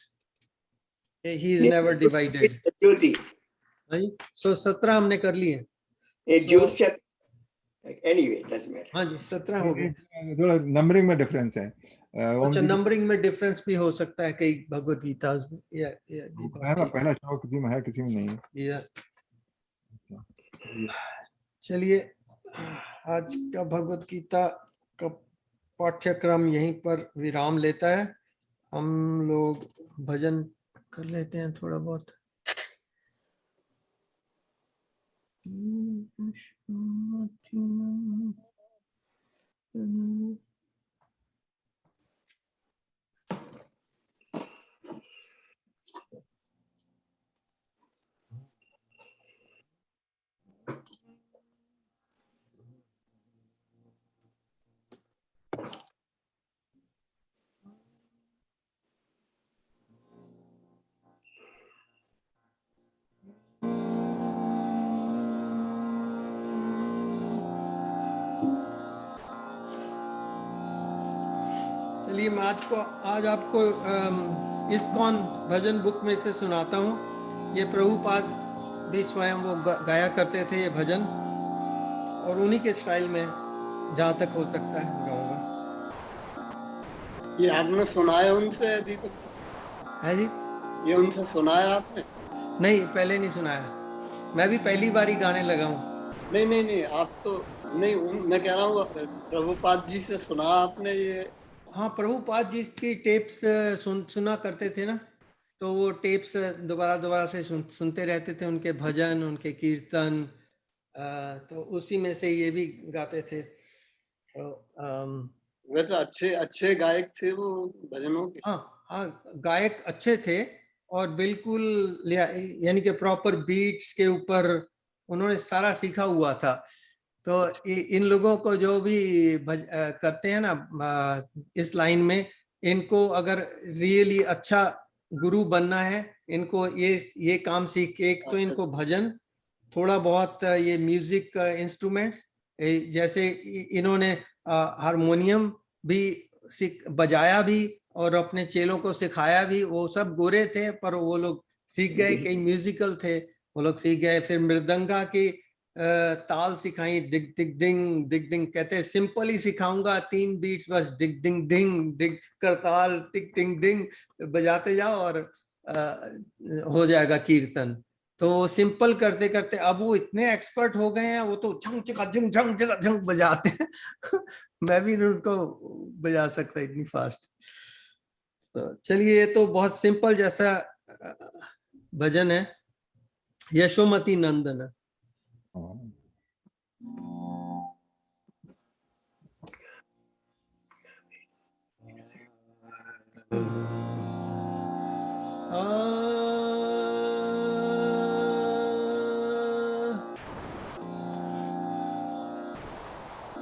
he is never divided. So 17 हमने कर लिए। Anyway, doesn't matter. हाँ जी, 17 हो गए। थोड़ा नंबरिंग में डिफरेंस है। अच्छा, नंबरिंग में डिफरेंस भी हो सकता है कई भगवत गीता में। पहला श्लोक किसी में है, किसी में नहीं है। चलिए, आज का भगवत गीता का पाठ्यक्रम यहीं पर विराम लेता है। हम लोग भजन कर लेते हैं थोड़ा बहुत। चलिए, मैं आज आपको इस्कॉन भजन बुक में से सुनाता हूँ। ये प्रभुपाद भी स्वयं वो गाया करते थे ये भजन, और उन्हीं के स्टाइल में जहाँ तक हो सकता है गाऊंगा। ये आपने सुनाया उनसे दीपक? है जी? ये उनसे सुना है आपने? नहीं, पहले नहीं सुनाया, मैं भी पहली बार ही गाने लगा हूँ। नहीं नहीं नहीं, आप तो नहीं, मैं कह रहा हूँ प्रभुपाद जी से सुना आपने ये? हाँ, प्रभुपाद जी की टेप्स सुना करते थे ना, तो वो टेप्स दोबारा से सुनते रहते थे, उनके भजन, उनके कीर्तन, तो उसी में से ये भी गाते थे। तो वैसे अच्छे गायक थे वो भजनों के। हाँ, गायक अच्छे थे और बिल्कुल यानी कि प्रॉपर बीट्स के ऊपर उन्होंने सारा सीखा हुआ था। तो इन लोगों को जो भी करते हैं ना इस लाइन में, इनको अगर रियली अच्छा गुरु बनना है, इनको ये काम सीख के, एक तो इनको भजन, थोड़ा बहुत ये म्यूजिक इंस्ट्रूमेंट्स, जैसे इन्होंने हारमोनियम भी बजाया भी और अपने चेलों को सिखाया भी। वो सब गोरे थे पर वो लोग सीख गए, कई म्यूजिकल थे, वो लोग सीख गए। फिर मृदंगा की ताल सिखाई, डिग डिग डिंग डिग डिंग, कहते हैं सिंपल ही सिखाऊंगा, 3 बीट्स बस, डिग डिंग डिंग डिग करताल टिक टिंग डिंग बजाते जाओ और हो जाएगा कीर्तन। तो सिंपल करते करते अब वो इतने एक्सपर्ट हो गए हैं, वो तो झंग चिका झंग झंग चिका झंग बजाते हैं मैं भी उनको बजा सकता इतनी फास्ट। तो चलिए, ये तो बहुत सिंपल जैसा भजन है, यशोमती नंदन।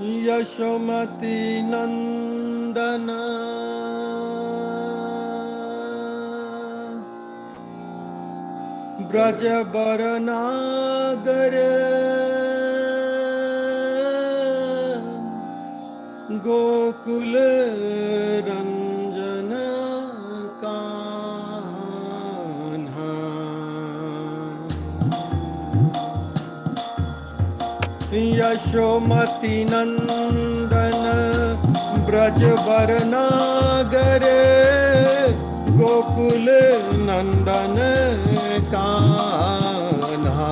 यशोमती नंदन ब्रज बरनागर गोकुल रंजन कान्हा। यशोमती नंदन ब्रज बरनागर गोकुल नंदन कान्हा।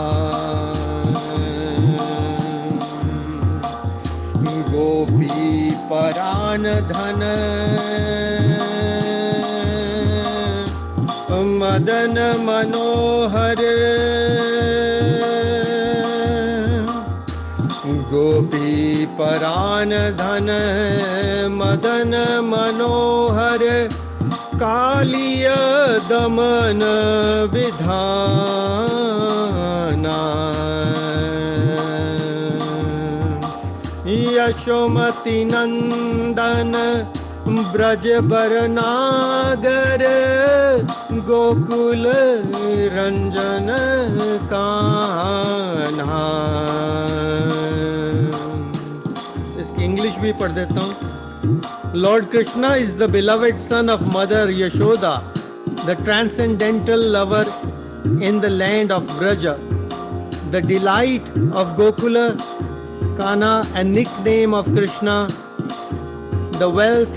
गोपी परान धन मदन मनोहर। गोपी परान धन मदन मनोहर कालिय दमन विधाना। यशोमती नंदन ब्रज बरनागर गोकुल रंजन कान्हा। इसकी इंग्लिश भी पढ़ देता हूँ। Lord Krishna is the beloved son of Mother Yashoda, the transcendental lover in the land of Braja, the delight of Gokula, Kana, and nickname of Krishna, the wealth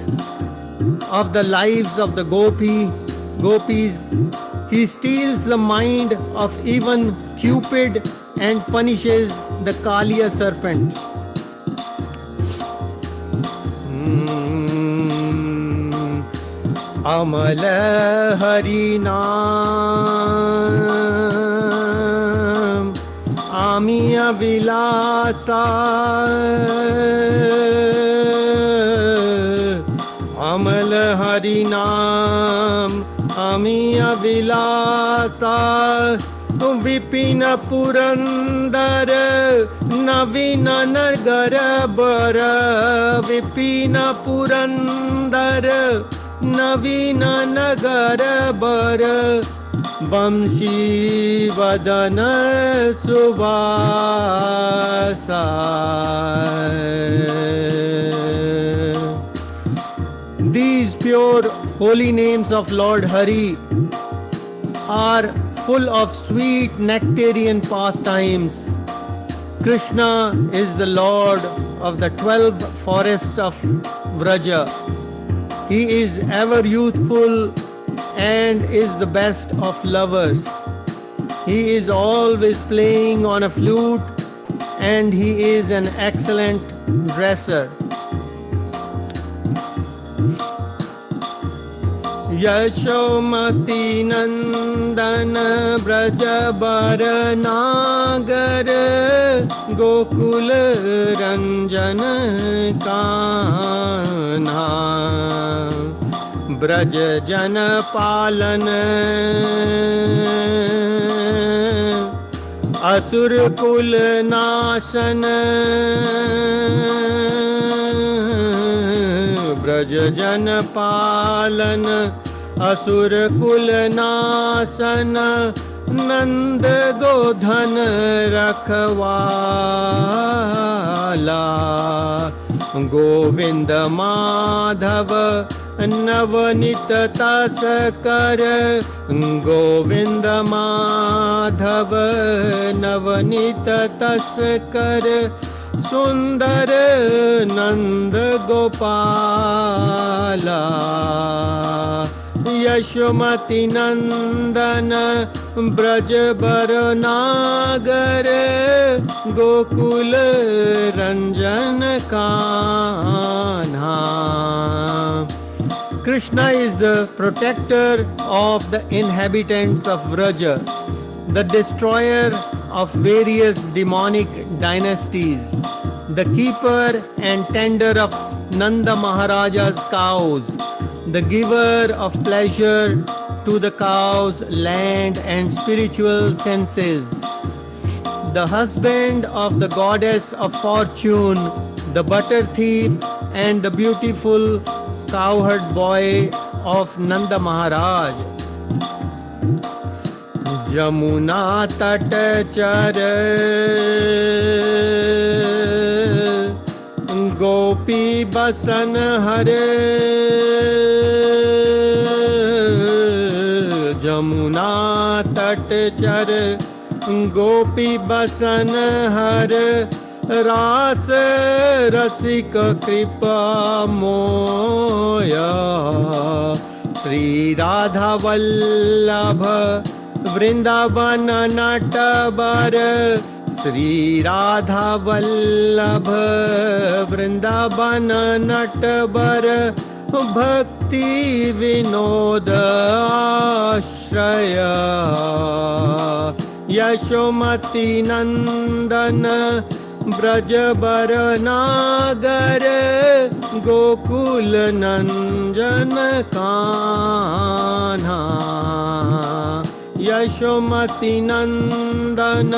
of the lives of the gopis. He steals the mind of even Cupid and punishes the Kaliya serpent. अमल हरि नाम आमी अभिलाषा। अमल हरि नाम आमी अभिलाषा। विपिन पुरंदर नवीन नगर बर। विपिन पुरंदर नवीन नगर बर। वंशी वदन सुवासा। These pure holy names of Lord Hari are full of sweet nectarian pastimes. Krishna is the Lord of the 12 forests of Vraja. He is ever youthful and is the best of lovers. He is always playing on a flute and he is an excellent dresser. Yashomati Nandan Brajabar Nagar Gokul Ranjan Kanha Braj Jan Palan Asur Kul Nasan Braj Jan Palan असुर कुल नासन नंद गोधन रखवाला गोविंद माधव नवनीत तस कर गोविंद माधव नवनीत तस कर सुंदर नंद गोपाला यशोमति नंदन ब्रजबर नागर Gokul Ranjan Kanha. Krishna is the protector of the inhabitants of Vraja, the destroyer of various demonic dynasties, the keeper and tender of Nanda Maharaja's cows, the giver of pleasure to the cows, land and spiritual senses, the husband of the goddess of fortune, the butter thief and the beautiful cowherd boy of Nanda Maharaj. Jamuna tat char गोपी बसन हरे जमुना तट चर गोपी बसन हर रास रसिक कृपा मोया श्री राधा वल्लभ वृंदावन नटवर श्री राधा वल्लभ वृंदावन नटवर भक्ति विनोद आश्रय यशोमति नंदन ब्रजबर नागर गोकुल नंजन कान्हा यशोमति नंदन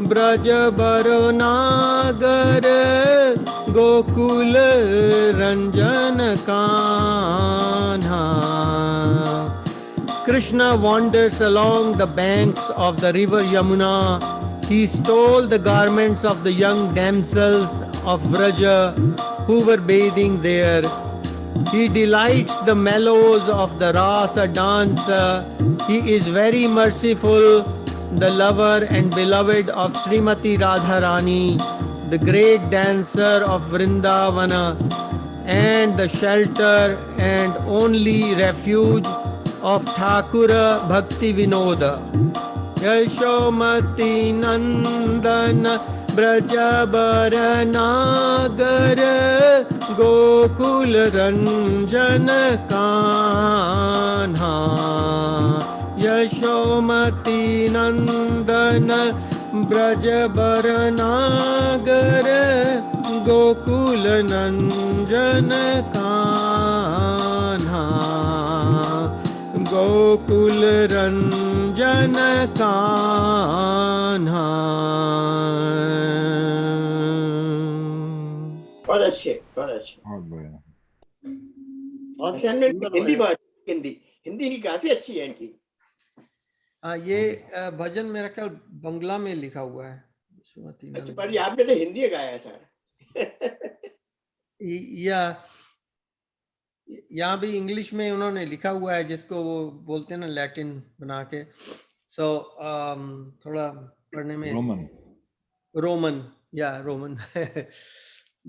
ब्रजबर नागर Gokul Ranjan Kanha. Krishna wanders along the banks of the river Yamuna. He stole the garments of the young damsels of Vraja who were bathing there. He delights the mellows of the rasa dance. He is very merciful, the lover and beloved of Srimati Radharani, the great dancer of Vrindavana, and the shelter and only refuge of Thakura Bhakti Vinoda. Yashomati Nandana ब्रजबर नागर गोकुल रंजन कान्हा यशोमति नंदन ब्रजबर नागर गोकुल नंजन कान्हा गोकुल रंजन कान्हा. बहुत अच्छे, बहुत अच्छे. बहुत बढ़िया. हिंदी बात हिंदी की काफी अच्छी है इनकी. ये भजन मेरा ख्याल बंगला में लिखा हुआ है. अच्छा, पर आपने तो हिंदी गाया है सर. यहाँ भी इंग्लिश में उन्होंने लिखा हुआ है जिसको वो बोलते हैं ना लैटिन बना के. सो थोड़ा पढ़ने में रोमन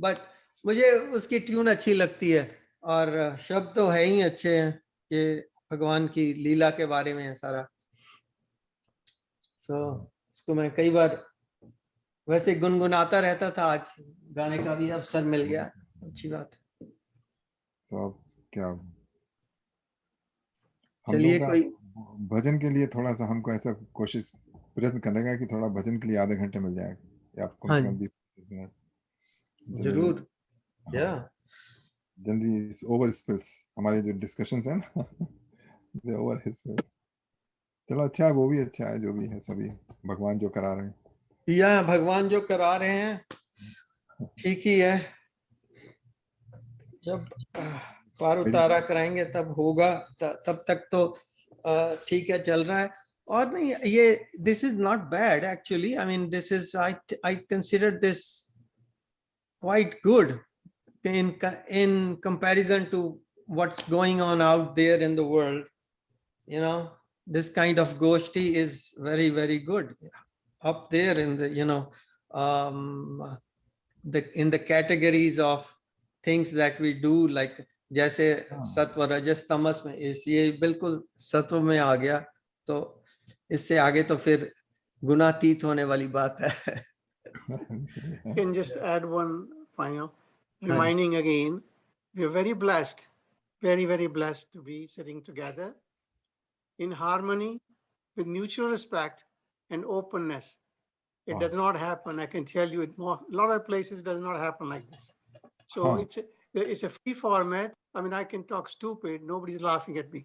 बट मुझे उसकी ट्यून अच्छी लगती है और शब्द तो है ही अच्छे हैं कि भगवान की लीला के बारे में है सारा। इसको मैं कई बार वैसे गुनगुनाता रहता था, आज गाने का भी अवसर मिल गया, अच्छी बात है। तो अब क्या हम चलिए, लोग का कोई भजन के लिए थोड़ा सा हमको ऐसा कोशिश प्रयत्न करेगा कि थोड़ा भजन के लिए आधे घंटे मिल जाए, या कम हाँ से कम 20 मिनट। जरूर। या जनरली ओवर स्पेस हमारे जो डिस्कशंस है ना दे ओवर स्पेस। चलो अच्छा है, वो भी अच्छा है, जो भी है सभी भगवान जो करा रहे हैं, या भगवान जो करा रहे हैं ठीक ही है। जब पार उतारा कराएंगे तब होगा, तब तक तो ठीक है, चल रहा है। और नहीं, ये this is not bad actually, I mean this is I consider this quite good in comparison to what's going on out there in the world. You know, this kind of goshti is very, very good up there in the, you know, in the categories of things that we do, like जैसे सत्व रजस तमस में ये बिल्कुल सत्व में आ गया, तो इससे आगे तो फिर गुणातीत होने वाली बात है। Can just add one final reminding again, we are very blessed, very, very blessed to be sitting together in harmony with mutual respect and openness. It does not happen, I can tell you, a lot of places does not happen like this. So it's a free format. I mean, I can talk stupid, nobody's laughing at me.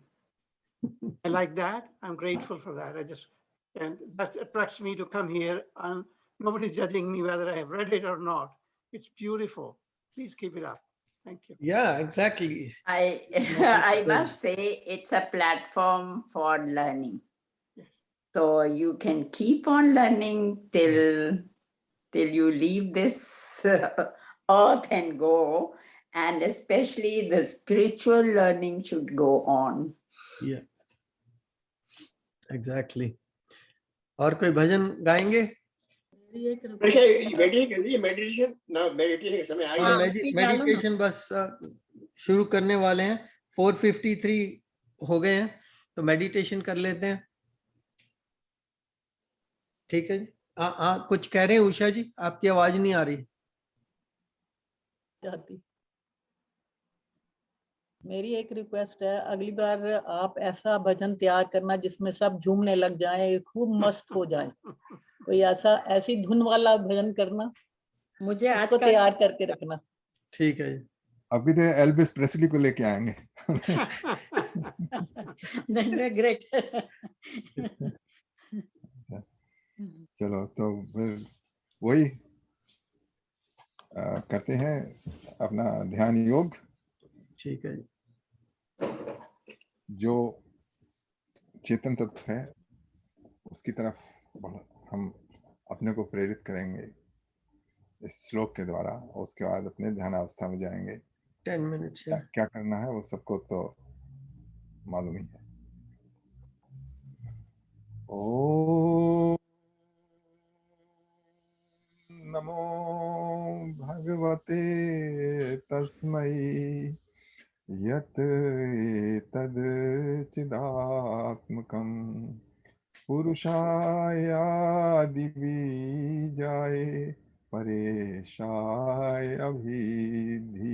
I like that. I'm grateful for that. And that attracts me to come here, and nobody's judging me whether I have read it or not. It's beautiful. Please keep it up. Thank you. Yeah, exactly. I must say it's a platform for learning. Yes. So you can keep on learning till you leave this earth and go. And especially the spiritual learning should go on. Yeah, exactly. और कोई भजन गाएंगे? Meditation के समय आ गया। Meditation बस शुरू करने वाले हैं, 4:53 हो गए हैं, तो मेडिटेशन कर लेते हैं। ठीक है जी। कुछ कह रहे हैं उषा जी, आपकी आवाज नहीं आ रही। मेरी एक रिक्वेस्ट है, अगली बार आप ऐसा भजन तैयार करना जिसमें सब झूमने लग जाएं, खूब मस्त हो जाएं। कोई ऐसी धुन वाला भजन करना, मुझे आज उसको तैयार करके रखना। ठीक है जी। अभी तो एल्विस प्रेस्ली को लेके आएंगे। ग्रेट। चलो तो फिर वही करते हैं अपना ध्यान योग। ठीक है। जो चेतन तत्व है उसकी तरफ हम अपने को प्रेरित करेंगे इस श्लोक के द्वारा, और उसके बाद अपने ध्यान अवस्था में जाएंगे। 10 मिनट्स क्या करना है वो सबको तो मालूम ही है। ओ नमो भगवते तस्मै यत् तद् चिदात्मकं पुरुषायादिबीजाय परेशाय अभिधीमहि।